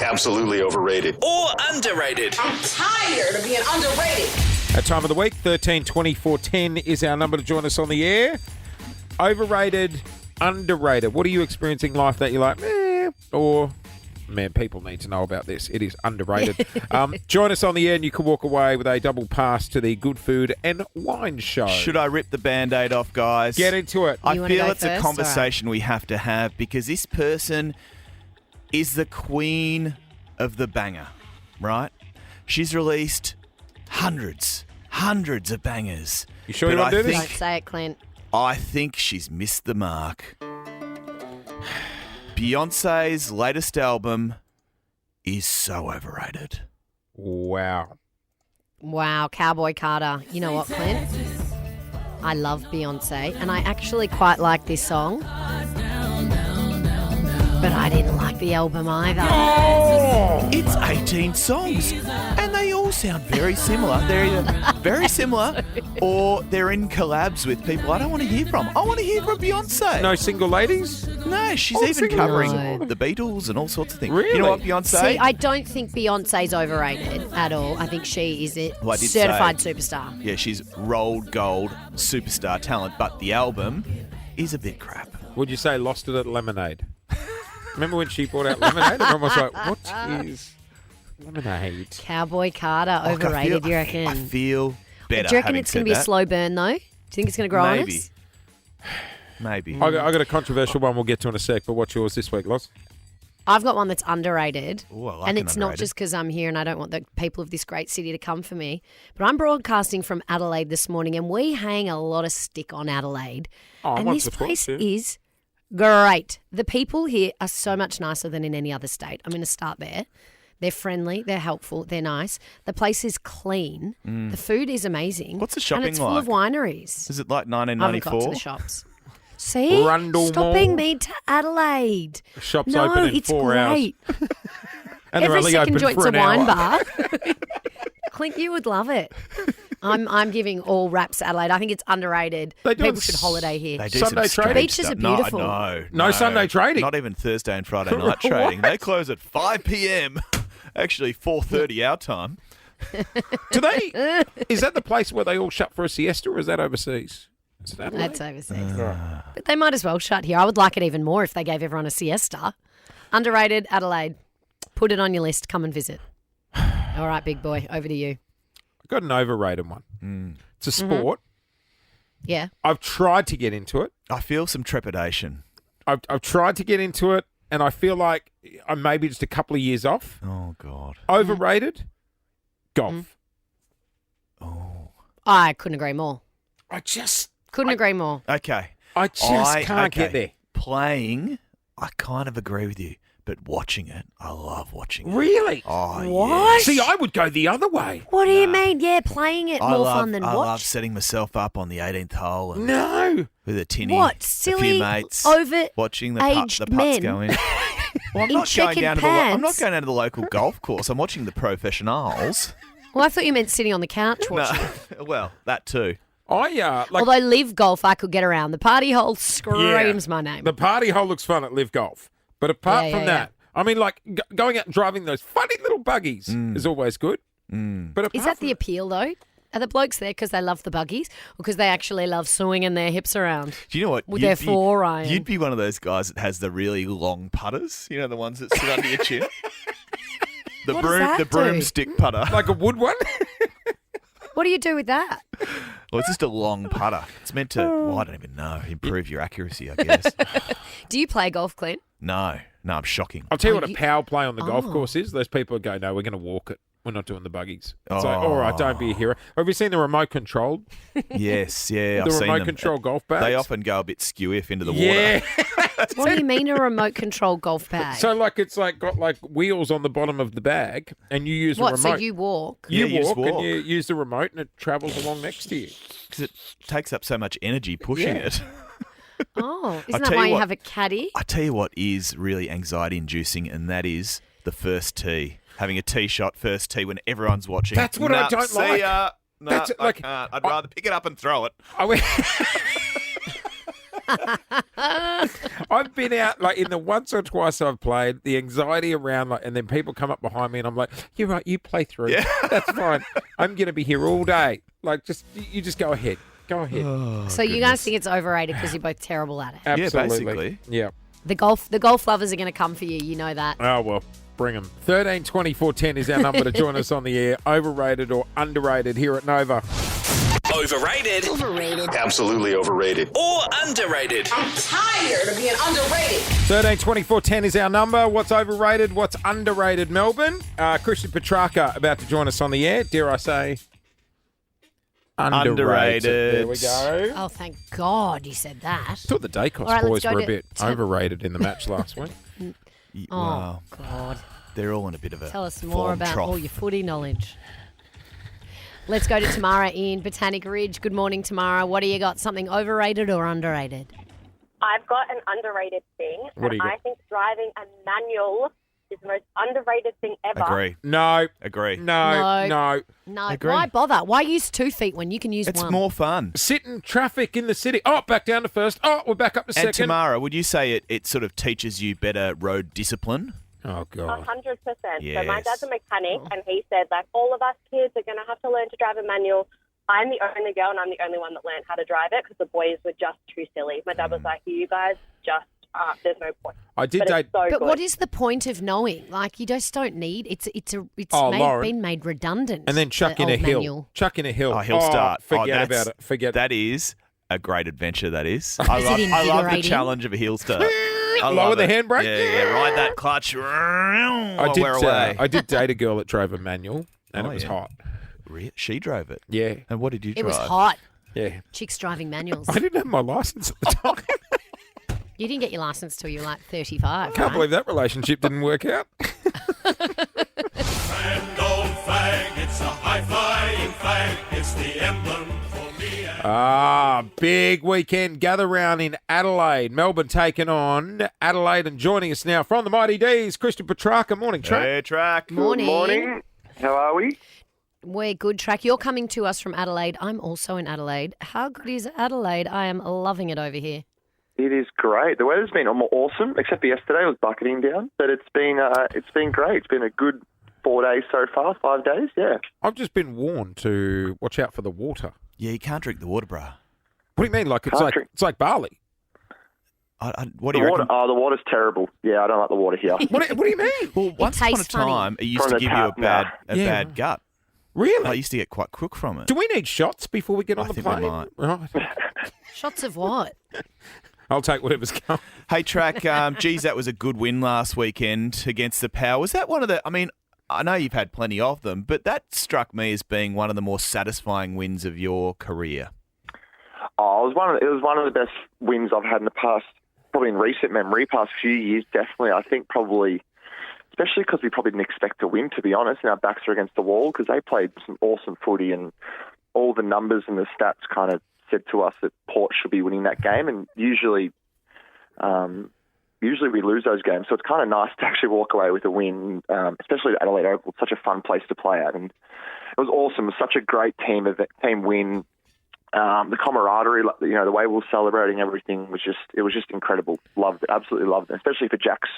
Absolutely overrated. Or underrated. I'm tired of being underrated. At time of the week, 132410 is our number to join us on the air. Overrated, underrated. What are you experiencing in life that you're like, meh, or... Man, people need to know about this. It is underrated. Join us on the air and you can walk away with a double pass to the Good Food and Wine Show. Should I rip the Band-Aid off, guys? Get into it. I You wanna feel go it's a first? conversation we have to have because this person is the queen of the banger, right? She's released hundreds of bangers. You sure you But want to do Don't this? say it, Clint. I think she's missed the mark. Beyonce's latest album is so overrated. Wow. Wow, Cowboy Carter. You know what, Clint? I love Beyonce, and I actually quite like this song. But I didn't like the album either. It's 18 songs, and they all sound very similar. They're either very similar or they're in collabs with people I don't want to hear from. I want to hear from Beyonce. No single ladies? No, she's All even single covering No. the Beatles and all sorts of things. Really? You know what, Beyonce? See, I don't think Beyonce's overrated at all. I think she is a Well, I did certified say- superstar. Yeah, she's rolled gold superstar talent, but the album is a bit crap. Would you say lost it at Lemonade? Remember when she brought out Lemonade? And everyone was like, what is Lemonade? Cowboy Carter, Like, overrated, you reckon? I feel better. Do you reckon having it's going said to be a that. slow burn, though? Do you think it's going to grow on Maybe. us? Maybe. I got a controversial one we'll get to in a sec, but what's yours this week, Loz? I've got one that's underrated. Ooh, I like and an it's not underrated. just because I'm here and I don't want the people of this great city to come for me. But I'm broadcasting from Adelaide this morning, and we hang a lot of stick on Adelaide. Oh, and once this or twice, place yeah. is great. The people here are so much nicer than in any other state. I'm going to start there. They're friendly, they're helpful, they're nice. The place is clean. The food is amazing. What's the shopping And it's full of like? wineries. Is it like I haven't got to 1994? the shops. See? Rundle Stopping Mall. me to Adelaide. The shop's No, open in it's 4 hours. great. And they're Every only second open joint's for a an wine hour. bar. Clint, you would love it. I'm giving all raps to Adelaide. I think it's underrated. They do People it should holiday here. They do Sunday some trading? strange Beaches stuff. are beautiful. No Sunday trading? Not even Thursday and Friday night trading. They close at 5 p.m. Actually, 4:30 our time. Do they? Is that the place where they all shut for a siesta, or is that overseas? Is it Adelaide? That's overseas. But they might as well shut here. I would like it even more if they gave everyone a siesta. Underrated, Adelaide. Put it on your list. Come and visit. All right, big boy. Over to you. I've got an overrated one. It's a sport. Yeah. I've tried to get into it. I feel some trepidation. I've tried to get into it, and I feel like I'm maybe just a couple of years off. Oh, God. Overrated? Golf. I couldn't agree more. I just Couldn't agree more. Okay. I just can't get there. Playing, I kind of agree with you. But watching it, I love watching it. Really? Oh, What? See, I would go the other way. What do you mean? Yeah, playing it more fun than I love watch. setting myself up on the 18th hole and No. with a tinny, What? a Silly, few mates, watching the aged putts men go in. Well, I'm in not going checkered down I'm not pants? going down to the local golf course. I'm watching the professionals. Well, I thought you meant sitting on the couch watching. No, well, that too. Although live golf, I could get around. The party hole screams my name. The party hole looks fun at Live Golf. But apart from that, I mean, like, going out and driving those funny little buggies is always good. But apart Is that from the appeal, though? Are the blokes there because they love the buggies or because they actually love swinging their hips around? Do you know what? With their four-iron. You'd be one of those guys that has the really long putters. You know, the ones that sit under your chin. The What does that do? broomstick putter. Like a wood one? What do you do with that? Well, it's just a long putter. It's meant to, I don't even know, improve your accuracy, I guess. Do you play golf, Clint? No, I'm shocking. I'll tell you what a power play on the golf course is. Those people who go, no, we're going to walk it. We're not doing the buggies. It's like, all right, don't be a hero. Have you seen the remote controlled? Yes, yeah, I've The seen remote them. control golf bags? They often go a bit skew-if into the Yeah. water. What do you mean a remote control golf bag? So, like, it's like got like wheels on the bottom of the bag, and you use What, the so remote. you walk? You Yeah, you just walk and walk. you use the remote, and it travels along next to you. 'Cause it takes up so much energy pushing Yeah. it. Oh, isn't tell that why you you what- have a caddy? I tell you what is really anxiety-inducing, and that is the first tee. Having a tee shot first tee when everyone's watching. That's what I Nah, don't see like. ya. No, That's I like- can't. I'd rather pick it up and throw it. I've been out like in the once or twice I've played, the anxiety around like, and then people come up behind me and I'm like, "You're right, you play through. Yeah. That's fine. I'm gonna be here all day. Like, you just go ahead, go ahead. So you guys think it's overrated because you're both terrible at it? Absolutely. basically. Yeah. The golf lovers are going to come for you. You know that. Oh well, bring them. 13 24 10 is our number to join us on the air. Overrated or underrated here at Nova. Overrated. Overrated. Absolutely overrated. Or underrated. I'm tired of being underrated. 13 24 10 is our number. What's overrated? What's underrated, Melbourne? Christian Petrarca about to join us on the air. Dare I say? Underrated. There we go. Oh, thank God you said that. Thought the Dacos All right, let's boys go were a to- bit overrated in the match last week. Oh, Wow. God. They're all in a bit of a Tell us more form about trough. all your footy knowledge. Let's go to Tamara in Botanic Ridge. Good morning, Tamara. What do you got? Something overrated or underrated? I've got an underrated thing. What do you and got? I think driving a manual is the most underrated thing ever. Agree. No. Agree. No. No, Agree. why bother? Why use 2 feet when you can use It's one? more fun. Sit in traffic in the city. Oh, back down to first. Oh, we're back up to And second. Tamara, would you say it sort of teaches you better road discipline? Oh, God. 100%. So my Yes. dad's a mechanic, and he said, like, all of us kids are going to have to learn to drive a manual. I'm the only girl, and I'm the only one that learned how to drive it because the boys were just too silly. My dad was like, you guys just there's no point. I did but date. it's so But good. what is the point of knowing? Like, you just don't need. It's Lauren. been made redundant. And then chuck the in a old hill. manual. Chuck in a hill. Oh, hill start. Forget that's- about it. Forget That is a great adventure, that is. Is it I love the invigorating? challenge of a hill start. I Lower love the it. handbrake. Yeah, ride that clutch. We're away. I did date a girl that drove a manual, and Oh, it was yeah. hot. She drove it. Yeah. And what did you drive? It was hot. Yeah. Chicks driving manuals. I didn't have my license at the time. You didn't get your license till you were like 35. Can't right? believe that relationship didn't work out. It's a high-flying flag. It's the emblem for me. Big weekend gather round in Adelaide. Melbourne taking on Adelaide, and joining us now from the Mighty D's, Christian Petrarca. Morning, Track. Hey, Track. Morning. How are we? We're good, Track. You're coming to us from Adelaide. I'm also in Adelaide. How good is Adelaide? I am loving it over here. It is great. The weather's been awesome, except for yesterday. It was bucketing down, but it's been great. It's been a good 4 days so far, 5 days. Yeah. I've just been warned to watch out for the water. Yeah, you can't drink the water, bruh. What do you mean? Like it's Can't like drink. it's like barley. What do you The water. reckon? Oh, the water's terrible. Yeah, I don't like the water here. What do you mean? Well, once upon a tastes funny. time, it used From to the give you a tap, nah. bad gut. Really? I used to get quite crook from it. Do we need shots before we get on I the think we plane? might. Right. Shots of what? I'll take whatever's coming. Hey, Track, geez, that was a good win last weekend against the Power. Was that one of the, I mean, I know you've had plenty of them, but that struck me as being one of the more satisfying wins of your career. Oh, it was one of the best wins I've had in the past probably in recent memory, past few years, definitely. I think probably, especially because we probably didn't expect to win, to be honest, and our backs are against the wall because they played some awesome footy and all the numbers and the stats kind of said to us that Port should be winning that game, and usually we lose those games. So it's kind of nice to actually walk away with a win, especially at Adelaide Oval. It's such a fun place to play at, and it was awesome. It was such a great team win. The camaraderie, the way we were celebrating everything was just incredible. Loved it, absolutely loved it, especially for Jack's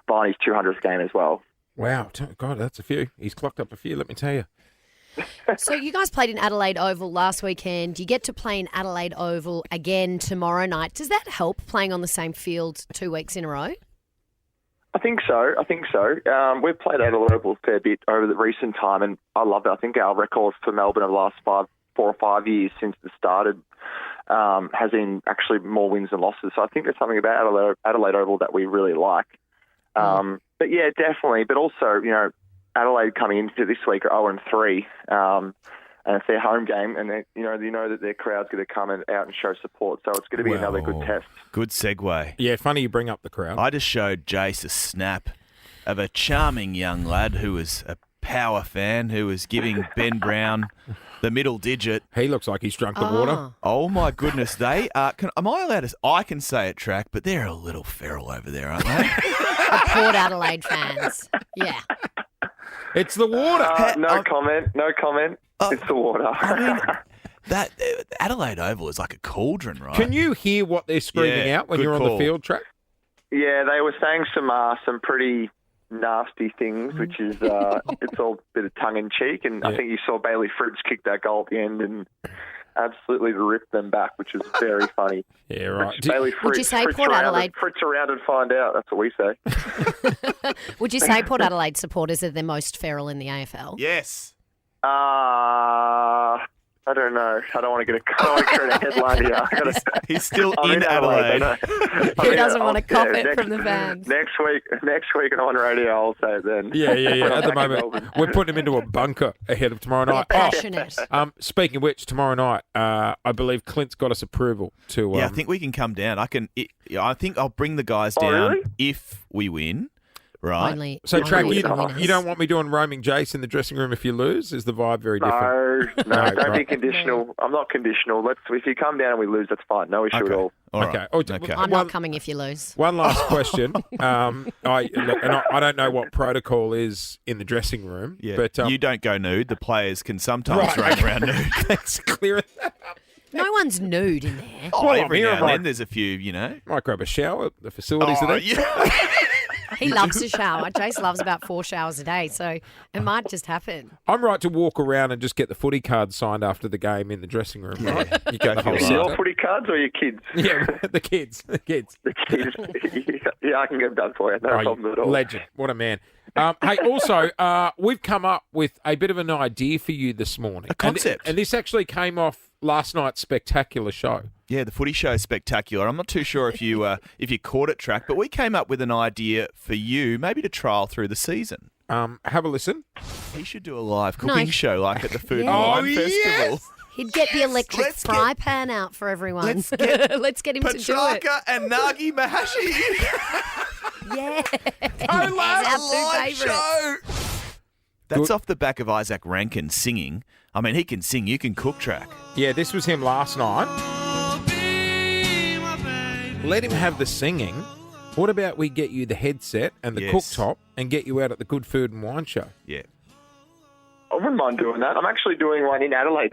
buying his 200th game as well. Wow, God, that's a few. He's clocked up a few, let me tell you. So you guys played in Adelaide Oval last weekend. You get to play in Adelaide Oval again tomorrow night. Does that help playing on the same field 2 weeks in a row? I think so. We've played Adelaide Oval a fair bit over the recent time, and I love it. I think our record for Melbourne over the last 4 or 5 years since it started has been actually more wins than losses. So I think there's something about Adelaide Oval that we really like. But yeah, definitely. But also, Adelaide coming into this week are 0-3, and it's their home game, and you know that their crowd's going to come out and show support. So it's going to be another good test. Good segue. Yeah, funny you bring up the crowd. I just showed Jase a snap of a charming young lad who was a power fan who was giving Ben Brown the middle digit. He looks like he's drunk the water. Oh my goodness, they are. Am I allowed to? I can say it, Track, but they're a little feral over there, aren't they? The Port Adelaide fans. Yeah. It's the water. No comment. It's the water. I mean, that Adelaide Oval is like a cauldron, right? Can you hear what they're screaming out when you're on the field, Track? Yeah, they were saying some pretty nasty things, which is it's all a bit of tongue in cheek, and I think you saw Bailey Fritz kick that goal at the end and absolutely ripped them back, which was very funny. Yeah, right. Bailey Fritz, would you say Port Adelaide? Fritz around and find out. That's what we say. Would you say Port Adelaide supporters are the most feral in the AFL? Yes. I don't know. I don't want to create a headline here. He's still in Adelaide. He doesn't want to cop it from the fans. Next week on radio, I'll say it then. Yeah. At the moment, we're putting him into a bunker ahead of tomorrow night. Passionate. Speaking of which, tomorrow night, I believe Clint's got us approval to. Yeah, I think we can come down. I think I'll bring the guys down if we win. Right. So, Track, you don't want me doing roaming Jase in the dressing room if you lose? Is the vibe very different? No, don't be conditional. I'm not conditional. If you come down and we lose, that's fine. No issue at all. Okay. I'm not coming if you lose. One last question. I don't know what protocol is in the dressing room. Yeah. But you don't go nude. The players can sometimes roam around nude. Let's clear that up. No one's nude in there. Every now and then there's a few, Might grab a shower. The facilities are there. Yeah. He loves to shower. Jase loves about 4 showers a day, so it might just happen. I'm right to walk around and just get the footy cards signed after the game in the dressing room, right? You go for your footy cards or your kids? Yeah, the kids. The kids. Yeah, I can get them done for you. No problem at all. Legend. What a man. Hey, also, we've come up with a bit of an idea for you this morning. A concept. And this actually came off last night's spectacular show. Yeah, the footy show is spectacular. I'm not too sure if you caught it, Track, but we came up with an idea for you, maybe to trial through the season. Have a listen. He should do a live cooking show like at the Food and Wine Festival. Yes. He'd get the electric fry pan out for everyone. Let's get him to do it. Petrarca and Nagi Mahashi. Yeah. I love our two favourites. show. That's off the back of Isaac Rankin singing. I mean, he can sing. You can cook, Track. Yeah, this was him last night. Let him have the singing. What about we get you the headset and the cooktop and get you out at the Good Food and Wine Show? Yeah. I wouldn't mind doing that. I'm actually doing one in Adelaide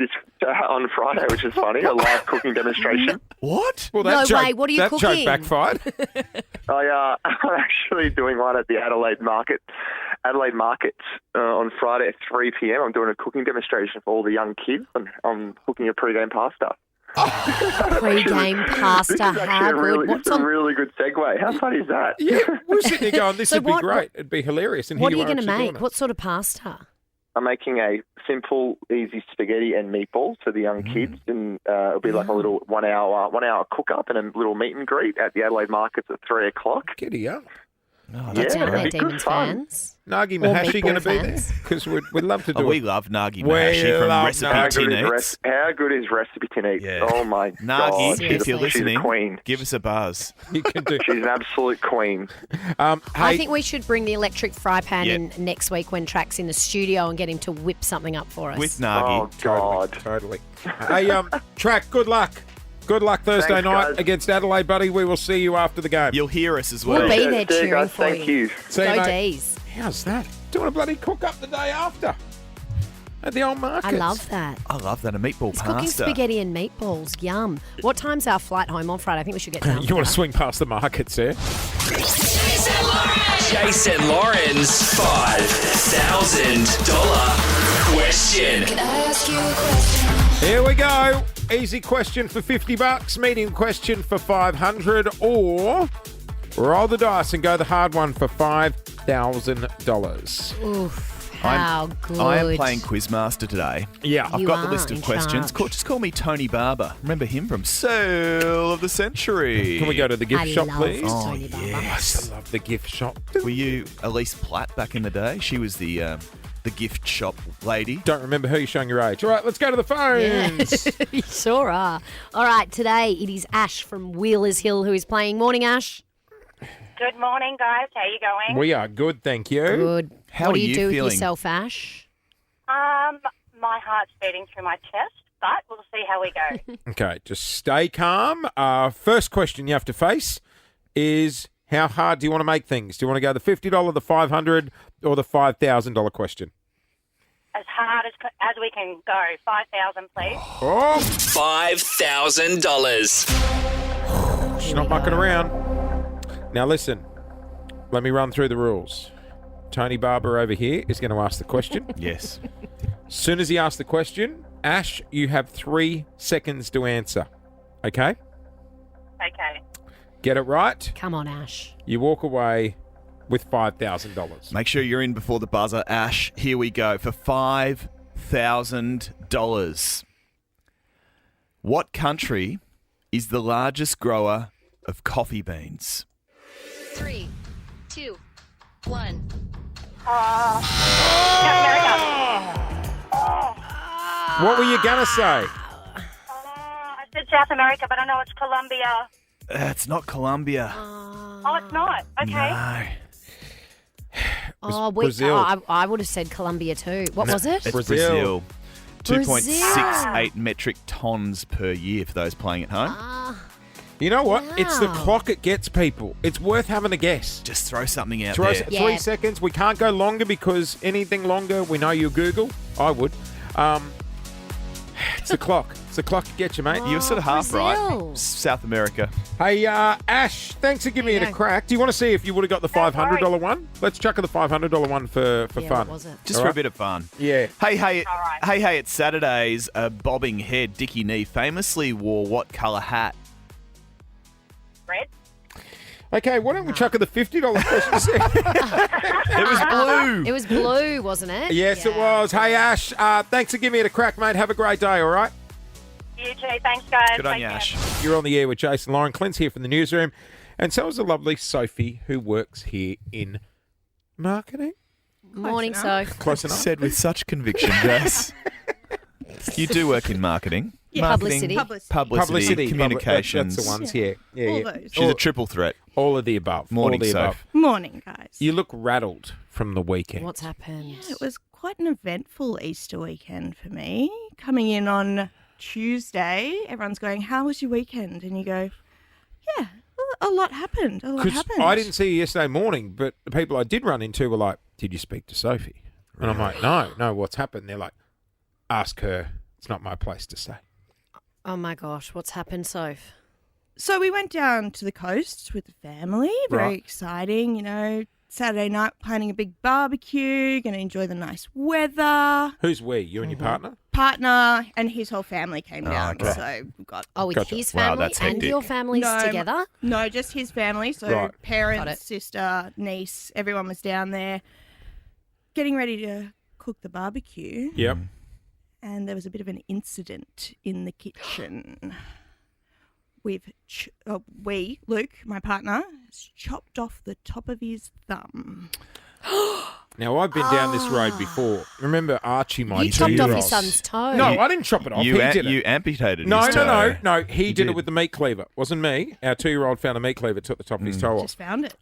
on Friday, which is funny, a live cooking demonstration. What? Well, no way. What are you cooking? That joke backfired. I'm actually doing one at the Adelaide Markets on Friday at 3 p.m. I'm doing a cooking demonstration for all the young kids. I'm cooking a pre-game pasta. Pre-game pasta. How good? It's a really good segue. How funny is that? Yeah, we're sitting there going, this would be great. It'd be hilarious. And what are you going to make? What sort of pasta? I'm making a simple, easy spaghetti and meatballs for the young kids, and it'll be like a little one hour cook up and a little meet and greet at the Adelaide Markets at 3 o'clock. Giddy up. Get that's down there, great. Demons fans. Nagi Or Mahashi going to meatball be there? fans. Because we'd love to do Oh, it. we love Nagi We Mahashi from love Recipe Nagi. Tin Eats. How good is Recipe Tin Eats? Yeah. Oh, my God. Nagi, She's if you're a listening, queen. give us a buzz. You can do. She's an absolute queen. I think we should bring the electric fry pan Yeah. in next week when Track's in the studio and get him to whip something up for us. With Nagi. Oh, God. Totally. Hey, Track, good luck. Good luck Thursday Thanks, night guys. against Adelaide, buddy. We will see you after the game. You'll hear us as well. We'll be there See you cheering guys. for Thank you. See you, Go mate. D's. How's that? Doing a bloody cook up the day after at the old market. I love that. I love that. A meatball It's cooking pasta. spaghetti and meatballs. Yum. What time's our flight home on Friday? I think we should get down. You want to swing past the markets there? Jason Lauren's $5,000 question. Here we go. Easy question for $50, medium question for $500, or roll the dice and go the hard one for $5,000. Oof, how good. I am playing Quizmaster today. Yeah. I've You got the are list of in questions. charge. Just call me Tony Barber. Remember him from Sale of the Century. Can we go to the gift I shop, love please? Tony Barber. yes. I love the gift shop. Were you Elise Platt back in the day? She was the gift shop lady. Don't remember who. You're showing your age. All right, let's go to the phones. Yeah. You sure are. All right, today it is Ash from Wheelers Hill who is playing. Morning, Ash. Good morning, guys. How you going? We are good, thank you. Good. How what are do you you do feeling? with yourself, Ash? My heart's beating through my chest, but we'll see how we go. Okay, just stay calm. First question you have to face is how hard do you want to make things? Do you want to go the $50, the $500, or the $5,000 question? As hard as we can go. 5,000, please. Oh, $5,000. she's not mucking around. Now listen, let me run through the rules. Tony Barber over here is going to ask the question. Yes. As soon as he asks the question, Ash, you have 3 seconds to answer. Okay? Okay. Get it right, Come on, Ash. you walk away with $5,000. Make sure you're in before the buzzer, Ash. Here we go for $5,000. What country is the largest grower of coffee beans? 3, 2, 1. What were you going to say? I said South America, but I know it's Colombia. It's not Colombia. Oh, it's not. Okay. No. Brazil. I would have said Colombia too. What was it? It's Brazil. Brazil. 2.68 metric tons per year for those playing at home. You know what? It's the Wow. clock it gets people. It's worth having a guess. Just throw something out Throw there. 3 seconds. We can't go longer because anything longer, we know you Google. I would. It's the clock. It's the clock that gets you, mate. You were sort of half Brazil. right. South America. Hey, Ash, thanks for giving me a crack. Do you want to see if you would have got the $500 one? Let's chuck the $500 one for Yeah, fun. what was it? Just All for a right. bit of fun. Yeah. Hey, it's Saturdays. Bobbing head, Dickie Knee famously wore what colour hat? Red. Okay, why don't we chuck the $50 question? It was blue. It was blue, wasn't it? Yes, it was. Hey, Ash, thanks for giving me a crack, mate. Have a great day, all right? You too. Thanks, guys. Good on Take you, care. Ash. You're on the air with Jason Lauren. Clint's here from the newsroom. And so is the lovely Sophie, who works here in marketing. Morning, so. Close enough. Said with such conviction, Jase. You do work in marketing. Yeah. Marketing, Publicity. communications. That's the ones, yeah. All those. She's a triple threat. All of the above. Morning, all of the Soph. above. Morning, guys. You look rattled from the weekend. What's happened? Yeah, it was quite an eventful Easter weekend for me. Coming in on Tuesday, everyone's going, "How was your weekend?" And you go, "Yeah, a lot happened. A lot Because happened." I didn't see you yesterday morning, but the people I did run into were like, "Did you speak to Sophie?" And I'm like, No, what's happened? They're like, "Ask her. It's not my place to say." Oh my gosh, what's happened, Soph? So we went down to the coast with the family. Very Right. exciting, you know. Saturday night, planning a big barbecue, going to enjoy the nice weather. Who's we? You and your partner? Partner and his whole family came down. okay. So we've got Oh, with Gotcha. his Wow, family that's and hectic. your families together? No, just his family. So Right. Got it. parents, sister, niece, everyone was down there getting ready to cook the barbecue. Yep. And there was a bit of an incident in the kitchen. Luke, my partner, has chopped off the top of his thumb. Now, I've been down this road before. Remember Archie, my You chopped off two-year-old? your son's toe. No, I didn't chop it off. You, He did it. you amputated No, his toe. no. He did it with the meat cleaver. Wasn't me. Our 2-year-old found a meat cleaver, took the top of his toe off. Just found it.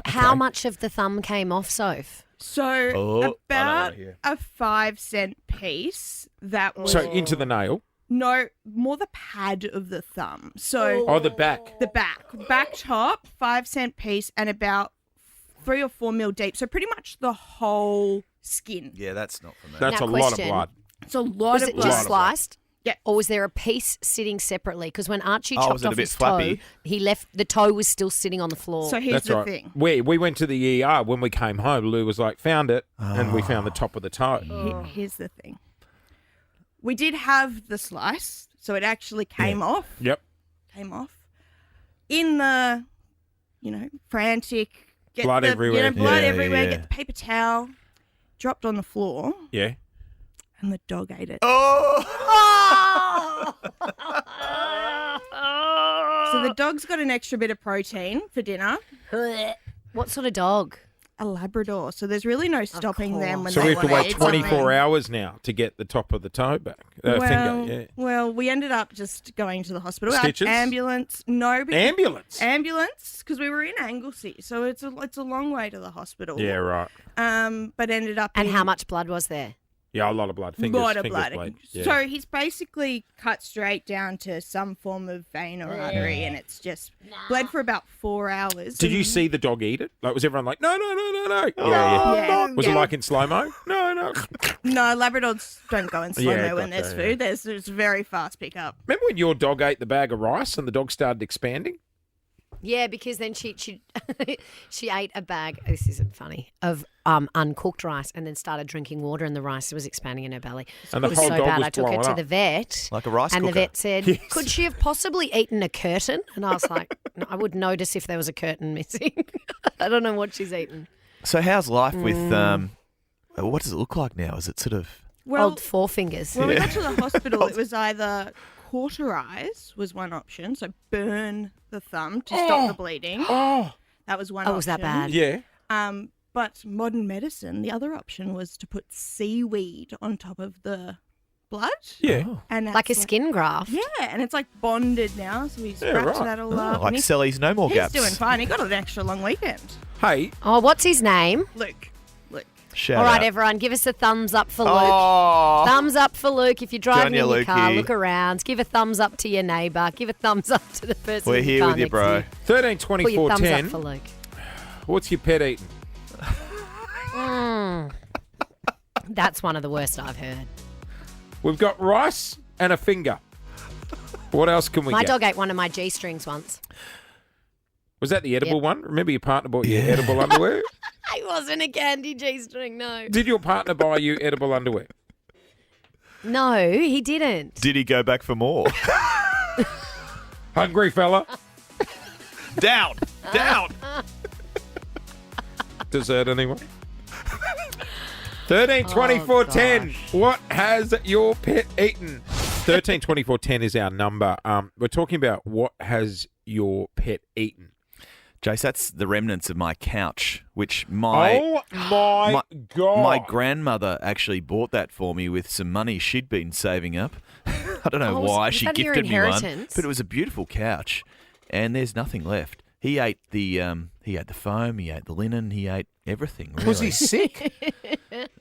How much of the thumb came off, Soph? So about a 5-cent piece that was... So into the nail. No, more the pad of the thumb. So Oh, the back. The back top, 5-cent piece, and about 3 or 4 mil deep. So pretty much the whole skin. Yeah, that's not for me. That's Now, a lot of question. blood. It's a lot Was of it blood. just sliced? Yeah. Or was there a piece sitting separately? Because when Archie Oh, chopped was it a off bit his flappy? toe, the toe was still sitting on the floor. So here's That's the right. thing. We went to the ER when we came home. Lou was like, found it, and we found the top of the toe. Here's the thing. We did have the slice, so it actually came off. Yep. Came off. In the, frantic... Get Blood everywhere. Blood Yeah, everywhere. yeah. Get the paper towel. Dropped on the floor, Yeah. and the dog ate it. Oh! So the dog's got an extra bit of protein for dinner. What sort of dog? A Labrador. So there's really no stopping them when So they we have to want wait eat something. 24 hours now to get the top of the toe back. Finger, yeah. Well, we ended up just going to the hospital. Stitches? Ambulance. No. Ambulance? Ambulance, because we were in Anglesey, so it's a long way to the hospital. Yeah, right. But ended up And in how much blood was there? Yeah, a lot of blood. a Fingers, lot of fingers blood. blade. Yeah. So he's basically cut straight down to some form of vein or artery, and it's just bled for about 4 hours. Did you and- see the dog eat it? Like, was everyone like, no? Yeah. Was it like in slow-mo? No. No, Labradors don't go in slow-mo Yeah, when gotcha, there's yeah. food. There's very fast pickup. Remember when your dog ate the bag of rice and the dog started expanding? Yeah, because then she she ate a bag. This isn't funny of uncooked rice, and then started drinking water, and the rice was expanding in her belly. And the it was whole so dog bad. was I took her blowing to up. the vet, Like a rice and cooker. the vet said, Yes. "Could she have possibly eaten a curtain?" And I was like, no, "I would notice if there was a curtain missing." I don't know what she's eaten. So how's life with, what does it look like now? Is it sort of... Old forefingers. When we got to the hospital, it was either cauterize was one option, so burn the thumb to stop the bleeding. Oh. That was one Oh, option. was that bad? Yeah. But modern medicine, the other option was to put seaweed on top of the blood. Yeah. And that's Like a skin graft. Yeah, and it's like bonded now, so he's Yeah, wrapped right. that all up. like and he's- Sally's No More He's Gaps. doing fine. He got an extra long weekend. Hey, Oh, what's his name? Luke. Shout All right, out. everyone, give us a thumbs up for Luke. Oh. Thumbs up for Luke. If you're driving Good on in you, your car, Lukey. look around. Give a thumbs up to your neighbour. Give a thumbs up to the person We're in the here car with you, next bro. to you. 13, Put 24, your thumbs 10. up for Luke. What's your pet eating? That's one of the worst I've heard. We've got rice and a finger. What else can we My get? dog ate one of my G-strings once. Was that the edible Yep. one? Remember your partner bought you edible underwear? It wasn't a candy G-string, no. Did your partner buy you edible underwear? No, he didn't. Did he go back for more? Hungry fella? Down. Dessert anyone? 13, 24, 10. What has your pet eaten? 13, 24, 10 is our number. We're talking about what has your pet eaten. Jase, that's the remnants of my couch, which my God. my grandmother actually bought that for me with some money she'd been saving up. I don't know why was she that your gifted me one, inheritance? but it was a beautiful couch, and there's nothing left. He ate the foam, he ate the linen, he ate everything. Really. Was he sick?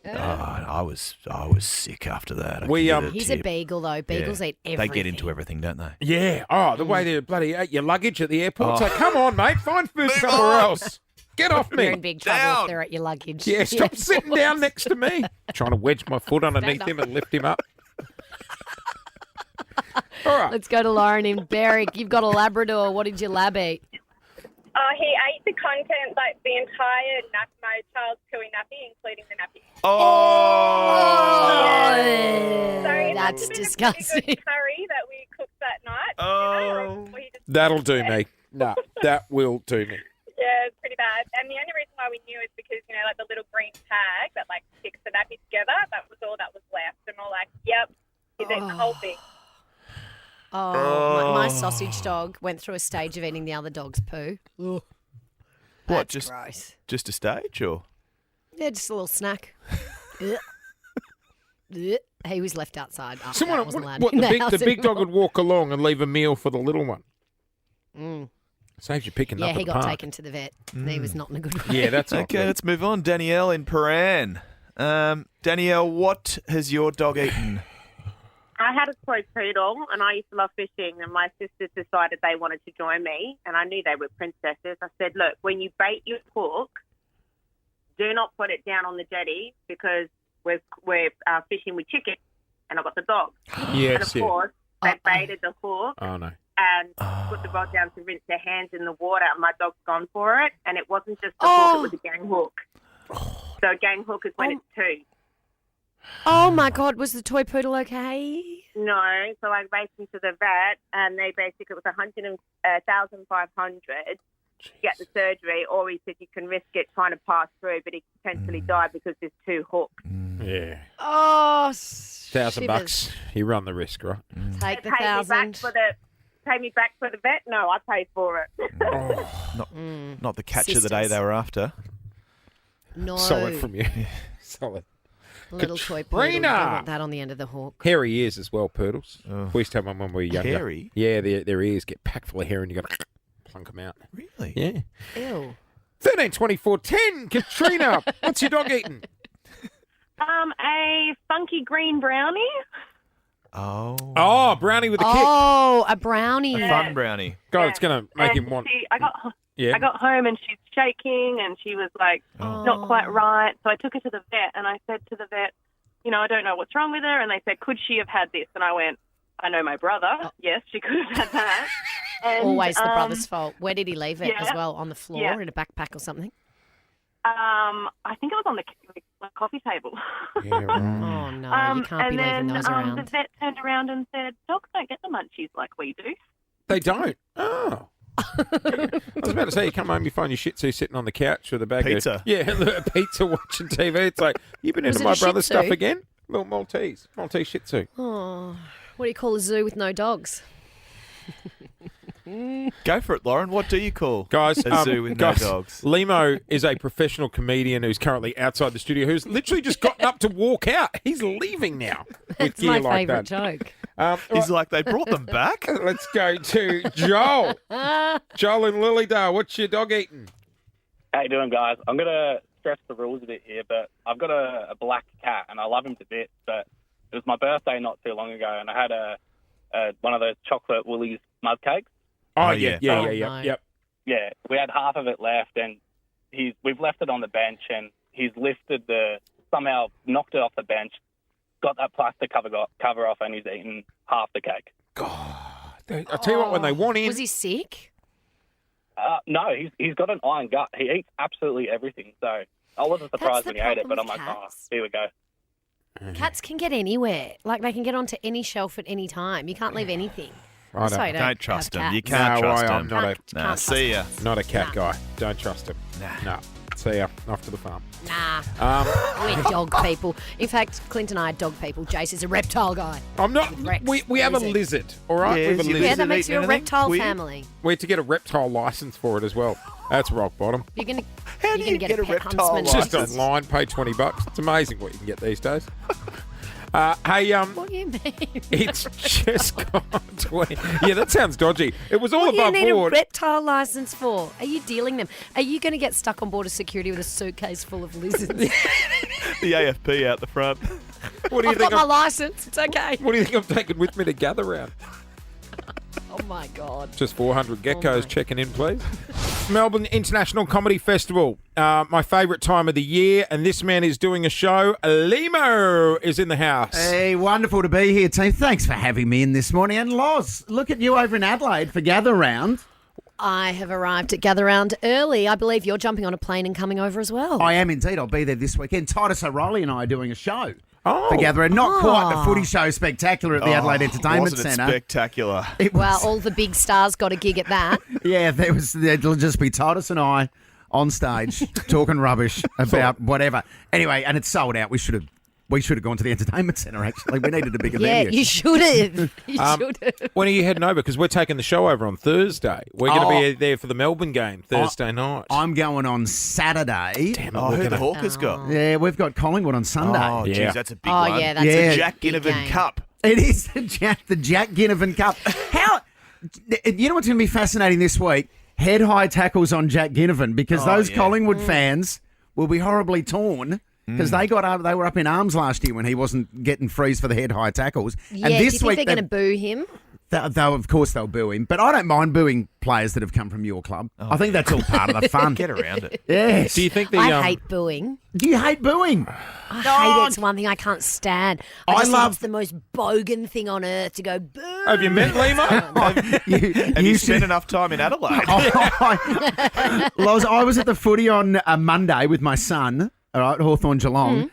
I was sick after that. I We, can get a He's a tip. beagle, though. Beagles eat everything. They get into everything, don't they? Yeah. Oh, the way they bloody ate your luggage at the airport. It's Oh. like, come on, mate. Find food somewhere else. Get off me. You're in big trouble if they're at your luggage. Yeah, stop sitting down next to me. Trying to wedge my foot underneath him and lift him up. All right. Let's go to Lauren in Berwick. You've got a Labrador. What did your lab eat? He ate the content, like the entire my child's pooey nappy, including the nappy. So That's it must have been a pretty disgusting. good curry that we cooked that night. Before he just That'll do me. No, that will do me. Yeah, it's pretty bad. And the only reason why we knew is because, like the little green tag that like sticks the nappy together, that was all that was left. And we're like, yep, he's eating the whole thing. My sausage dog went through a stage of eating the other dog's poo. Ugh. What, That's gross. just a stage or? Yeah, just a little snack. Ugh. Ugh. He was left outside. After Someone, that. Wasn't allowed what in the the big house the big dog anymore. would walk along and leave a meal for the little one. Saves you picking Yeah, up at he the got park. taken to the vet. He was not in a good way. Yeah, that's not Okay, good. let's move on. Danielle in Paran. Danielle, what has your dog eaten? I had a toy poodle, and I used to love fishing, and my sisters decided they wanted to join me, and I knew they were princesses. I said, look, when you bait your hook, do not put it down on the jetty because we're fishing with chicken, and I've got the dog. Yes, and of yeah. course, they baited the hook Oh, no. and put the rod down to rinse their hands in the water, and my dog's gone for it, and it wasn't just a hook, it was a gang hook. So a gang hook is when it's two. Oh my God, was the toy poodle okay? No, so I raced him to the vet, and they basically, it was $1,500 to get the surgery, or he said you can risk it trying to pass through, but he could potentially die because there's two hooks. Yeah. Oh, $1,000. You run the risk, right? Take the Pay me back 1,000. pay me back for the vet? No, I paid for it. Not the catch of the day they were after. No. Solid from you. Solid. Little toy poodle. You Katrina! don't want that on the end of the hook. Hairy ears as well, poodles. We used to have one when we were younger. Hairy? Yeah, their ears get packed full of hair and you got to plunk them out. Really? Yeah. Ew. 13, 24, 10. Katrina, what's your dog eating? A funky green brownie. Oh, brownie with a kick. Oh, a brownie. A fun brownie. God, it's going to make And him want... I got home and she's shaking and she was like not quite right. So I took her to the vet and I said to the vet, I don't know what's wrong with her. And they said, could she have had this? And I went, I know my brother. Yes, she could have had that. And, Always the brother's fault. Where did he leave it as yeah. well? On the floor Yeah. in a backpack or something? I think it was on the coffee table. Yeah, right. Oh, no. You can't be leaving those the around. vet turned around and said, dogs don't get the munchies like we do. They don't. Oh. I was about to say, you come home, you find your Shih Tzu sitting on the couch with a bag Pizza. of... Yeah, pizza watching TV. It's like, you've been Was into it a my Shih brother's Tzu? stuff again? Little Maltese Shih Tzu. Oh, what do you call a zoo with no dogs? Go for it, Lauren. What do you call Guys, a zoo with guys, no dogs? Limo is a professional comedian who's currently outside the studio who's literally just gotten up to walk out. He's leaving now. with That's gear my like favourite that. joke. He's like, they brought them back? Let's go to Joel. Joel in Lilydale. What's your dog eating? How you doing, guys? I'm going to stress the rules a bit here, but I've got a black cat, and I love him to bits, but it was my birthday not too long ago, and I had one of those chocolate Woolies mud cakes. Oh, yeah. no. Yep. Yeah, we had half of it left, and we've left it on the bench, and he's somehow knocked it off the bench, got that plastic cover off, and he's eaten half the cake. I tell you what, when they want in... Was he sick? No, he's got an iron gut. He eats absolutely everything, so I wasn't surprised when he ate it, but I'm like, here we go. Cats can get anywhere. Like, they can get onto any shelf at any time. You can't leave anything. I That's why you Don't trust have him. You cats. can't trust him. I'm not a... Nah, see ya. Not a cat guy. Don't trust him. Nah. See ya. Off to the farm. Nah. We're dog people. In fact, Clint and I are dog people. Jase is a reptile guy. I'm not... Rex. We have a lizard, all right? Yeah, we have a is your lizard. Yeah, that makes you a anything reptile weird? family. We had to get a reptile license for it as well. That's rock bottom. You're gonna How do you get get a a pet reptile huntsman. It's just license? online, pay $20. It's amazing what you can get these days. Hey, What do you mean? it's just gone 20. Yeah, that sounds dodgy. It was all What do you above need board. a reptile license for? Are you dealing them? Are you going to get stuck on board of security with a suitcase full of lizards? The AFP out the front. What do you I've think? got my license. It's okay. What do you think I'm taking with me to gather round? Oh my God. Just 400 geckos checking in, please. Melbourne International Comedy Festival, my favourite time of the year, and this man is doing a show. Limo is in the house. Hey, wonderful to be here, team. Thanks for having me in this morning. And Loz, look at you over in Adelaide for Gather Round. I have arrived at Gather Round early. I believe you're jumping on a plane and coming over as well. I am indeed. I'll be there this weekend. Titus O'Reilly and I are doing a show Oh. for Gather Round. Not quite the footy show spectacular at the Adelaide Entertainment Wasn't it Centre. spectacular? Well, all the big stars got a gig at that. Yeah, it'll just be Titus and I on stage talking rubbish about whatever. Anyway, and it's sold out. We should have We should have gone to the entertainment centre, actually. We needed a bigger Yeah, venue. you should have. You should have. When are you heading over? Because we're taking the show over on Thursday. We're going to be there for the Melbourne game Thursday night. I'm going on Saturday. Damn it, Who the Hawkers got? Yeah, we've got Collingwood on Sunday. Oh, geez, that's a big Oh, one. yeah, that's a Jack big Ginnivan game. Cup. It is the Jack Ginnivan Cup. How? You know what's going to be fascinating this week? Head high tackles on Jack Ginnivan, because those Collingwood fans will be horribly torn. Because they were up in arms last year when he wasn't getting frees for the head high tackles. Yeah, and do this you think week they're going to boo him? of course they'll boo him, but I don't mind booing players that have come from your club. I think that's all part of the fun. Get around it. Yes. Do you think I hate booing. Do you hate booing? I hate it. It's one thing I can't stand. I just think it's the most bogan thing on earth to go boo. Have you met Limo? Have you spent enough time in Adelaide? Loz, I was at the footy on a Monday with my son, all right, Hawthorn Geelong,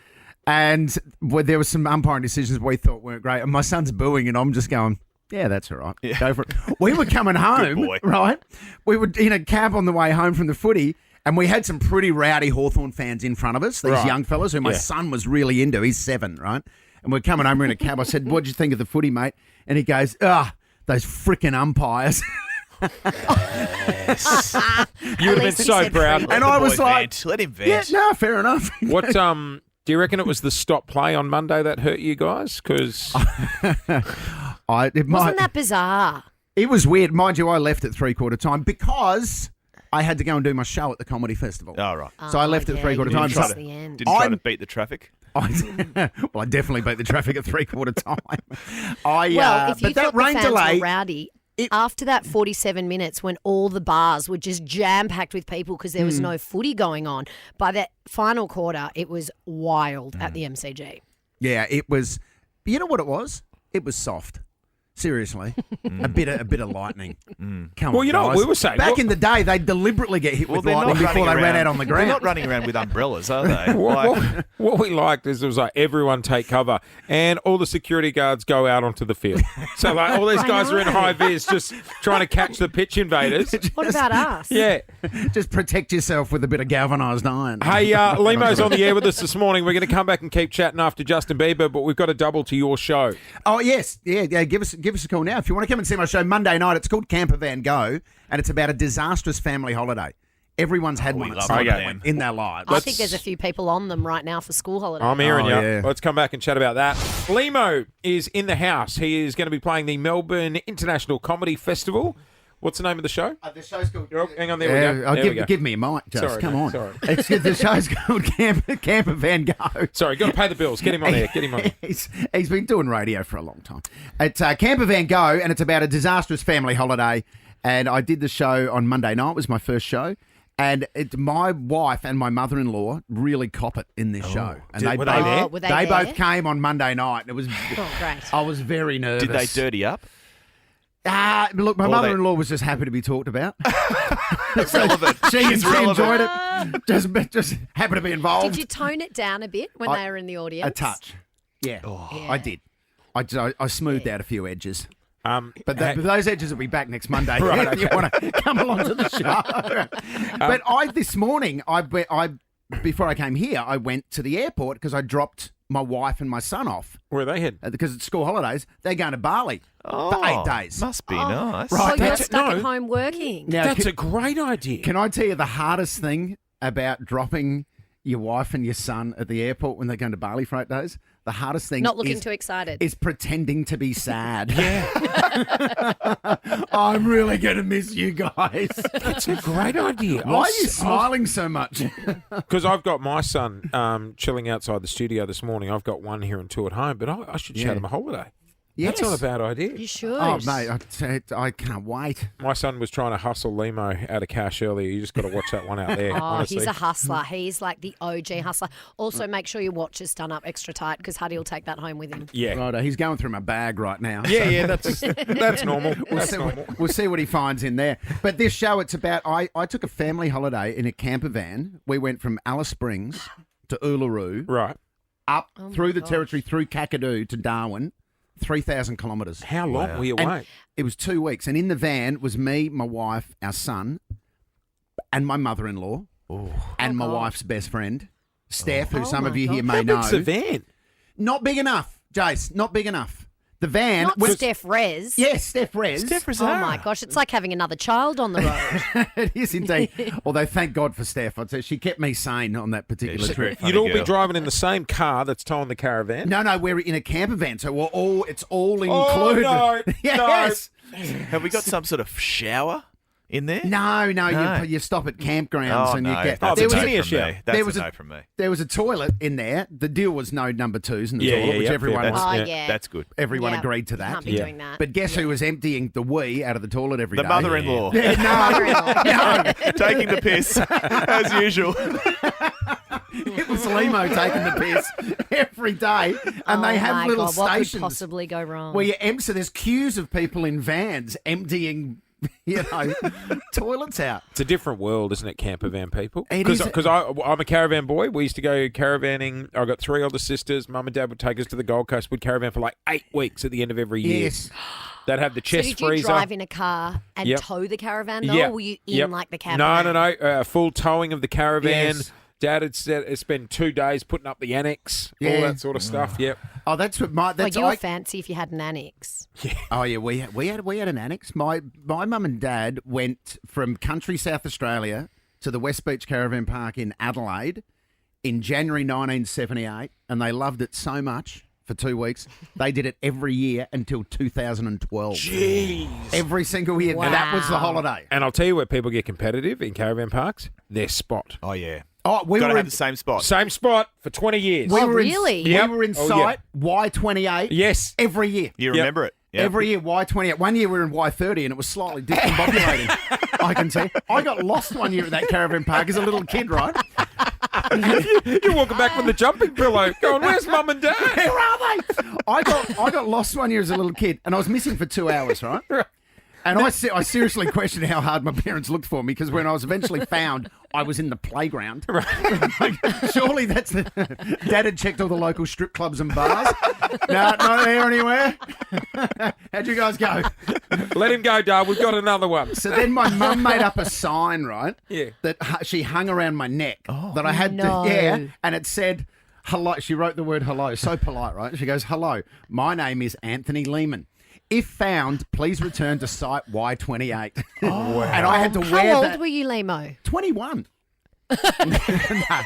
and there were some umpiring decisions we thought weren't great, and my son's booing, and I'm just going, yeah, that's all right. Go for it. We were coming home, right? We were in a cab on the way home from the footy, and we had some pretty rowdy Hawthorn fans in front of us, these young fellas who my son was really into. He's 7, right? And we're coming home, we're in a cab. I said, what'd you think of the footy, mate? And he goes, those frickin' umpires. You would have been so proud. And I was like, let him vent. Yeah, no, fair enough. What do you reckon it was the stop play on Monday that hurt you guys? Because Wasn't that bizarre? It was weird. Mind you, I left at 3/4 time because I had to go and do my show at the Comedy Festival. Oh, right. So I left at 3/4 time. Did you try to beat the traffic? I definitely beat the traffic at 3/4 time. If you but that thought the rain fans delay. were rowdy, after that 47 minutes when all the bars were just jam-packed with people because there was no footy going on, by that final quarter, it was wild at the MCG. Yeah, it was. You know what it was? It was soft. Seriously, a bit of lightning. Come Well, on, you know what guys. we were saying. Back in the day, they deliberately get hit with lightning before they ran out on the ground. They're not running around with umbrellas, are they? What we liked is it was like everyone take cover and all the security guards go out onto the field. So like all these guys are in high vis just trying to catch the pitch invaders. What about us? Yeah. Just protect yourself with a bit of galvanised iron. Hey, Limo's on the air with us this morning. We're going to come back and keep chatting after Justin Bieber, but we've got a double to your show. Oh, yes. Yeah, give us a call now. If you want to come and see my show Monday night, it's called Camper Van Go, and it's about a disastrous family holiday. Everyone's had one at some point in their lives. I think there's a few people on them right now for school holidays. I'm hearing you. yeah. Let's come back and chat about that. Limo is in the house. He is going to be playing the Melbourne International Comedy Festival. What's the name of the show? The show's called... hang on, there we go. There we go. Give me a mic, Jase. Sorry, Come mate, on. sorry. The show's called Camper Van Go. Sorry, got to pay the bills. Get him on there. Get him on there. He's been doing radio for a long time. It's Camper Van Go, and it's about a disastrous family holiday. And I did the show on Monday night. It was my first show. And my wife and my mother-in-law really cop it in this show. And Were they there? Were they they both there? came on Monday night. And it was. Oh, great. I was very nervous. Did they dirty up? Look, my Or mother-in-law was just happy to be talked about. Relevant. She It's relevant. enjoyed it. Just happy to be involved. Did you tone it down a bit when they were in the audience? A touch. Yeah, Yeah. I did. I smoothed out a few edges. But hey- those edges will be back next Monday. Right, if you okay. want to come along to the show. But this morning, before I came here, I went to the airport because I dropped my wife and my son off. Where are they heading? Because it's school holidays. They're going to Bali for 8 days. Must be nice. So Right, you're that's- stuck no. at home working. Now, That's a great idea. Can I tell you the hardest thing about dropping your wife and your son at the airport when they're going to Bali for 8 days? The hardest thing Not looking is, too excited. is pretending to be sad. Yeah. I'm really going to miss you guys. That's a great idea. Why are you smiling so much? Because I've got my son chilling outside the studio this morning. I've got 1 here and 2 at home, but I should show Yeah. them a holiday. Yes. That's not a bad idea. You should. Oh, mate, I can't wait. My son was trying to hustle Limo out of cash earlier. You just got to watch that one out there. Oh, honestly. he's a hustler. He's like the OG hustler. Also, make sure your watch is done up extra tight because Huddy will take that home with him. Yeah. Righto, he's going through my bag right now. Yeah, that's normal. That's see normal. we'll see what he finds in there. But this show, it's about, I took a family holiday in a camper van. We went from Alice Springs to Uluru, Right. up Oh through the gosh. territory, through Kakadu to Darwin, 3,000 kilometres. How long were you And away? it was 2 weeks. And in the van was me, my wife, our son, and my mother-in-law, and my God. wife's best friend, Steph, who Oh some of my you here God. may How know. big's the van? Not big enough, Jase. Not big enough. The van. Not Steph Rez. Yes, Steph Rez. Oh my gosh, it's like having another child on the road. It is indeed. Although, thank God for Steph. I'd say she kept me sane on that particular trip. You'd all be driving in the same car that's towing the caravan? No, we're in a camper van, so it's all included. Oh, no. Yes. Have we got some sort of shower in there? No. You stop at campgrounds and you get. That's There a was no from me. That's a no from me. There was a toilet in there. The deal was no number twos in the Yeah, toilet, yeah, which yeah. everyone Yeah, was. that's- That's good. Everyone Yeah. agreed to that. Can't be doing that. But guess who was emptying the wee out of the toilet every day? The mother-in-law. Yeah, no. Taking the piss, as usual. It was Limo taking the piss every day, and they have my little God, what could stations possibly go wrong? where you empty. So there's queues of people in vans emptying, toilets out. It's a different world, isn't it, camper van people? It is. Because I'm a caravan boy. We used to go caravanning. I've got 3 older sisters. Mum and Dad would take us to the Gold Coast. We'd caravan for like 8 weeks at the end of every year. Yes. They'd have the So chest did you freezer. drive in a car and Yep. tow the caravan though, Yeah. or were you in Yep. like the caravan? No. Full towing of the caravan. Yes. Dad had spent 2 days putting up the annex, all Yeah. that sort of stuff. Yep. Oh, that's what my. That's you were fancy if you had an annex. Oh yeah, we had an annex. My mum and dad went from country South Australia to the West Beach Caravan Park in Adelaide in January 1978, and they loved it so much. For 2 weeks, they did it every year until 2012. Jeez. Every single year. Wow. That was the holiday. And I'll tell you where people get competitive in caravan parks. Their spot. Oh, yeah. Oh, we Got to were have in, the same spot. Same spot for 20 years. we Oh, were in, really? Yep. We were in Oh, sight Y28. Yes. Every year. You remember it? Yep. Every year, Y28. One year we were in Y30 and it was slightly discombobulating. I can see. I got lost one year at that caravan park as a little kid, right? You're walking back with the jumping pillow, going, "Where's Mum and Dad?" Where are they? I got lost one year as a little kid and I was missing for 2 hours, right? And I seriously questioned how hard my parents looked for me because when I was eventually found, I was in the playground. Like, surely that's the... Dad had checked all the local strip clubs and bars. No, not there anywhere. How'd you guys go? Let him go, Dad. We've got another one. So then my mum made up a sign, right? Yeah. That she hung around my neck that I had No. to... Yeah, and it said... Hello. She wrote the word hello. So polite, right? She goes, "Hello, my name is Anthony Lehman. If found, please return to site Y28." Wow. And I had to How wear old that. were you, Lemo? 21.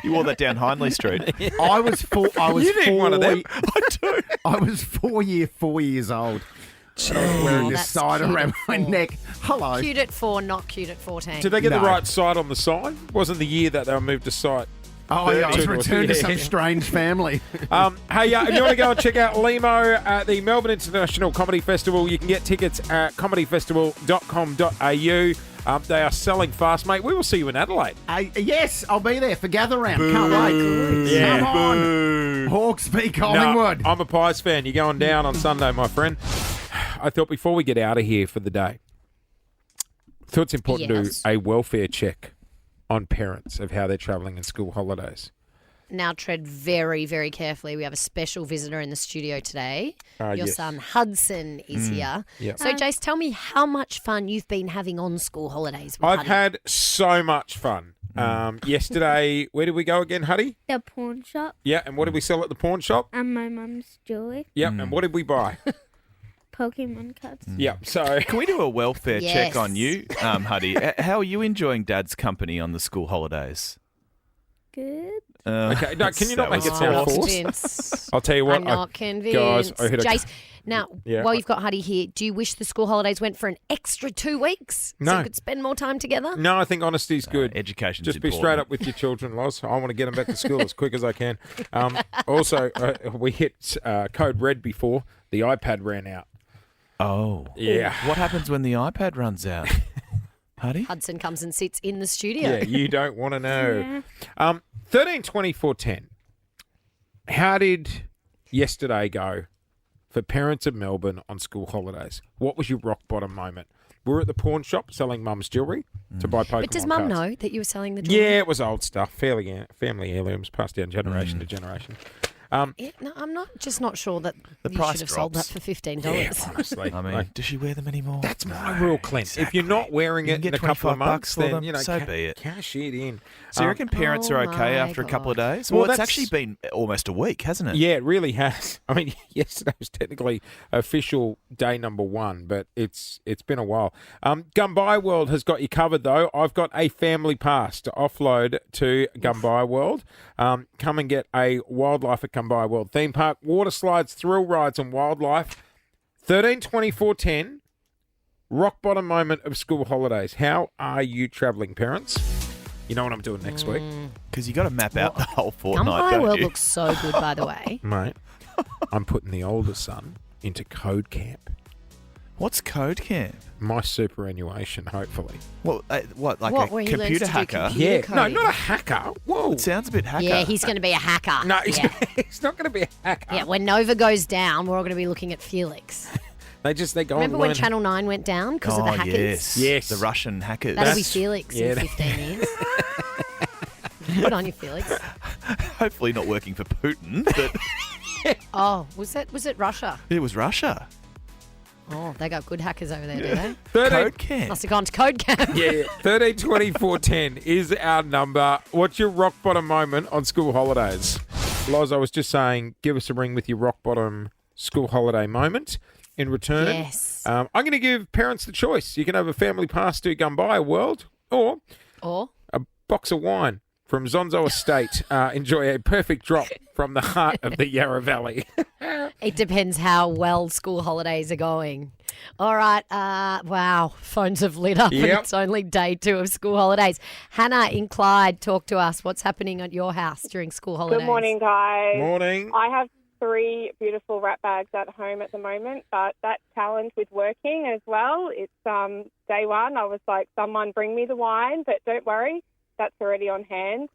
You wore that down Hindley Street. I was four. I was You need one of them. I do. I was 4 years old. Wearing this that's sign cute around at my 4. neck. Hello. Cute at 4, not cute at 14. Did they get No. the right site on the sign? Wasn't the year that they were moved to site? Oh yeah, I was 30. returned to some Yeah. strange family. Hey, if you want to go and check out Lemo at the Melbourne International Comedy Festival, you can get tickets at comedyfestival.com.au. They are selling fast, mate. We will see you in Adelaide. Yes, I'll be there for Gather Round. Can't wait. Yeah. Come on. Hawks beat Collingwood. No, I'm a Pies fan. You're going down on Sunday, my friend. I thought before we get out of here for the day, I thought it's important to do a welfare check on parents of how they're travelling in school holidays. Now tread very, very carefully. We have a special visitor in the studio today. Your yes. son Hudson is here. Yep. So, Jase, tell me how much fun you've been having on school holidays with I've Huddy. had so much fun. Yesterday, where did we go again, Huddy? The pawn shop Yeah, and what did we sell at the pawn shop? and my mum's jewellery. Yep, and what did we buy? Pokemon cards. Yep, so... Can we do a welfare Yes. check on you, Huddy? How are you enjoying Dad's company on the school holidays? Good. Okay, no, can you not make it I'm sound not forced? convinced. I'll tell you what. I'm not convinced. Guys, I heard a... Jace, now, Yeah. while you've got Huddy here, do you wish the school holidays went for an extra 2 weeks so No. you could spend more time together? No, I think honesty's good. Education's Just be important. straight up with your children, Loz. I want to get them back to school as quick as I can. Also, we hit code red before. The iPad ran out. Oh. Yeah. What happens when the iPad runs out? Huddy? Hudson comes and sits in the studio. Yeah, you don't want to know. 13, 24, 10. How did yesterday go for parents of Melbourne on school holidays? What was your rock bottom moment? We were at the pawn shop selling mum's jewellery to buy Pokemon But does Mum cards. know that you were selling the jewellery? Yeah, it was old stuff. Family heirlooms passed down generation to generation. No, I'm not sure that The you price should have sold that drops. for $15. Yeah, honestly. I mean, Like, does she wear them anymore? that's my rule, Clint. If you're not wearing You it can get in a couple of 25 months, bucks for then them, you know, so be it. cash it in. So you reckon parents are okay after a couple of days? Well, it's actually been almost a week, hasn't it? Yeah, it really has. I mean, yesterday was technically official day number 1, but it's been a while. Gumbai World has got you covered, though. I've got a family pass to offload to Gumbai World. Come and get a wildlife at Gumbai World theme park, water slides, thrill rides, and wildlife. 13/24/10. Rock bottom moment of school holidays. How are you travelling, parents? You know what I'm doing next week? Because you got to map out the whole fortnight, Gumbai don't World you? looks so good, by the way. Mate, I'm putting the older son into code camp. What's code camp? My superannuation, hopefully. What, like What, a where he learns computer to do hacker? computer Yeah, no, coding? not a hacker. Whoa. It sounds a bit hacker. Yeah, he's going to be a hacker. No, yeah. he's not going to be a hacker. Yeah, when Nova goes down, we're all going to be looking at Felix. They go Remember and when learn. Channel 9 went down because of the hackers? Yes. The Russian hackers. That'll be Felix in 15 years. Good on you, Felix. Hopefully not working for Putin, but Oh, was it Russia? it was Russia. Oh, they got good hackers over there, do they? Code camp. Must have gone to code camp. Yeah, 13/24/10 is our number. What's your rock bottom moment on school holidays? Loz, I was just saying, give us a ring with your rock bottom school holiday moment. In return, Yes. I'm going to give parents the choice. You can have a family pass to Gumbai World or a box of wine from Zonzo Estate. Enjoy a perfect drop from the heart of the Yarra Valley. It depends how well school holidays are going. All right. Wow. Phones have lit up and Yep. it's only day 2 of school holidays. Hannah in Clyde, talk to us. What's happening at your house during school holidays? Good morning, guys. Morning. I have 3 beautiful wrap bags at home at the moment, but that challenge with working as well, it's day 1. I was like, someone bring me the wine, but don't worry, that's already on hand.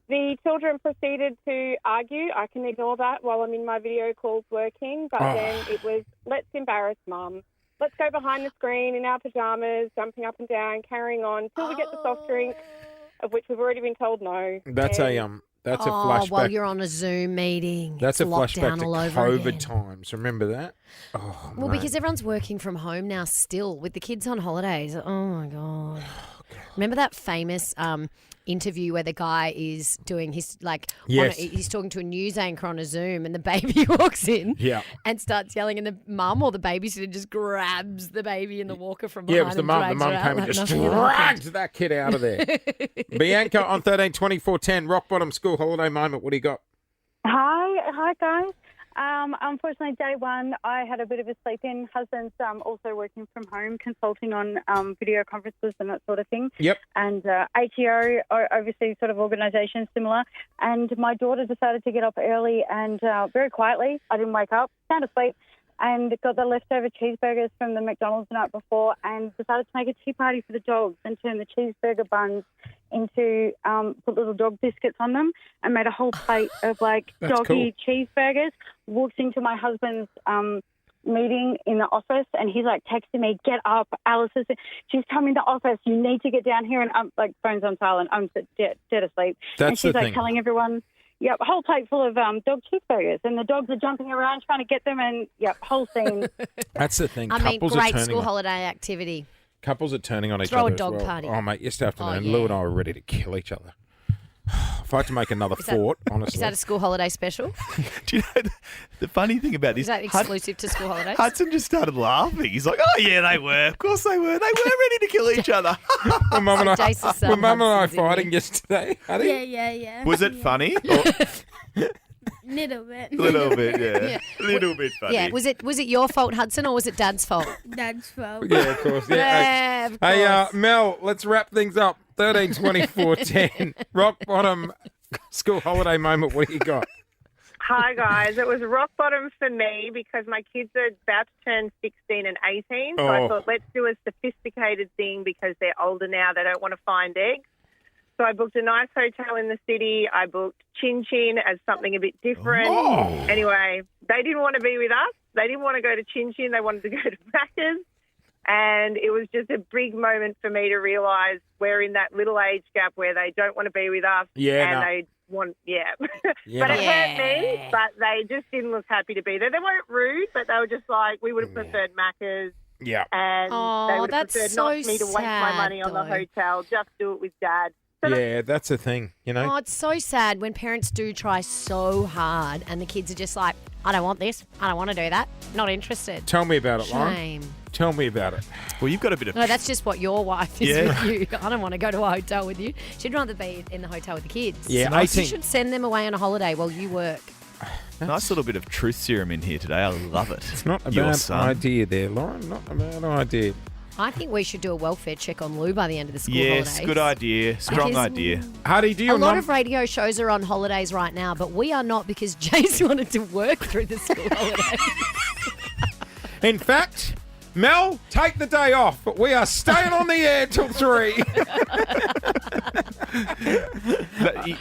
The children proceeded to argue. I can ignore that while I'm in my video calls working, but then it was, let's embarrass Mum. Let's go behind the screen in our pajamas, jumping up and down, carrying on till we get the soft drink, of which we've already been told no. That's And a flashback. While you're on a Zoom meeting. That's a It's flashback lockdown to all over COVID again. times. Remember that? Oh, Well, mate. because everyone's working from home now still with the kids on holidays. Oh, my God. Remember that famous interview where the guy is doing his, Yes. he's talking to a news anchor on a Zoom and the baby walks in Yeah. and starts yelling and the mum or the babysitter just grabs the baby in the walker from behind. Yeah, it was the mum. The drags mum her out came and like just nothing had happened. dragged that kid out of there. Bianca on 13/24/10, rock bottom school holiday moment. What do you got? Hi guys. Unfortunately, day 1, I had a bit of a sleep-in. Husband's also working from home, consulting on video conferences and that sort of thing. Yep. And ATO oversees sort of organisations similar. And my daughter decided to get up early and very quietly. I didn't wake up, sound asleep, and got the leftover cheeseburgers from the McDonald's the night before and decided to make a tea party for the dogs and turn the cheeseburger buns into put little dog biscuits on them and made a whole plate of That's doggy cheeseburgers. Walked into my husband's meeting in the office and he's texting me, get up, Alice is, she's coming to the office, you need to get down here. And I'm phone's on silent, I'm dead asleep. That's and she's the thing. telling everyone, yep, a whole plate full of dog cheeseburgers and the dogs are jumping around trying to get them and whole scene. That's the thing. I mean, Couples are great turning school on- holiday activity. Couples are turning on each Throw a other dog as well. party. Oh, mate, yesterday afternoon, yeah. Lou and I were ready to kill each other. If I had to make another fort, honestly. Is that a school holiday special? Do you know the funny thing about this? Is that exclusive to school holidays? Hudson just started laughing. He's like, "Oh yeah, they were. Of course they were. They were ready to kill each other." Were Mum and I, Jase's son were Mum and I Hudson's in fighting yesterday? Honey? Yeah. Was it funny? Or Little bit. little bit, yeah. Yeah. Little bit funny. Yeah, was it your fault, Hudson, or was it Dad's fault? Dad's fault. Yeah, of course. Yeah. Yeah, of Hey, course. Mel, let's wrap things up. 13/24/10, rock bottom school holiday moment. What do you got? Hi, guys. It was rock bottom for me because my kids are about to turn 16 and 18. So Oh. I thought, let's do a sophisticated thing because they're older now. They don't want to find eggs. So I booked a nice hotel in the city. I booked Chin Chin as something a bit different. Oh. Anyway, they didn't want to be with us. They didn't want to go to Chin Chin. They wanted to go to Macca's. And it was just a big moment for me to realise we're in that little age gap where they don't want to be with us Yeah, and no. they want, Yeah. But it hurt me, but they just didn't look happy to be there. They weren't rude, but they were just like, we would have preferred Macca's. Yeah. And they would have that's preferred so not me to waste my sad, money on the though. hotel, just do it with Dad. Yeah, that's the thing, you know. Oh, it's so sad when parents do try so hard and the kids are just like, I don't want this. I don't want to do that. Not interested. Tell me about it, Lauren. Shame. Tell me about it. Well, you've got a bit of... No, that's just what your wife is Yeah. with you. I don't want to go to a hotel with you. She'd rather be in the hotel with the kids. Yeah, You 18 should send them away on a holiday while you work. Nice little bit of truth serum in here today. I love it. It's not a Your bad son. idea there, Lauren. Not a bad idea. I think we should do a welfare check on Lou by the end of the school Yes, holidays. good idea. Strong Because- idea. Hardy, do A lot of radio shows are on holidays right now, but we are not because Jase wanted to work through the school holidays. In fact, Mel, take the day off, but we are staying on the air till 3.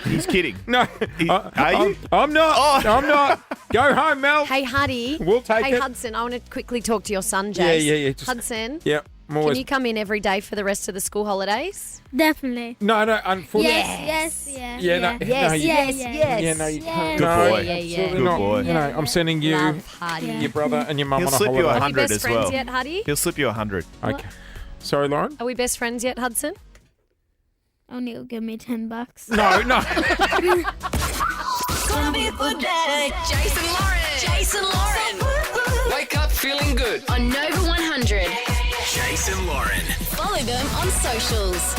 He's kidding. No. Are you? I'm not. Oh. I'm not. Go home, Mel. Hey, Huddy. We'll take hey, it. Hudson, I want to quickly talk to your son, Yeah, Jase. yeah. Just, Hudson, Yep. I'm can always... you come in every day for the rest of the school holidays? Definitely. No, unfortunately. Yes. Yeah, no, Yes, no, you- yes, yes. Yeah, no, you can't. Good No, boy. absolutely Good not. boy. You know, I'm sending you, Love Hardy. your brother, and your mum He'll on a slip you holiday. 100 best as friends well. yet, Hardy? He'll slip you 100. Okay. Sorry, Lauren? Are we best friends yet, Hudson? Only will give me $10. No. Gonna be a good day. Jason Lauren. Jason Lauren. Wake up feeling good. On Nova 100. Jason Lauren. Follow them on socials.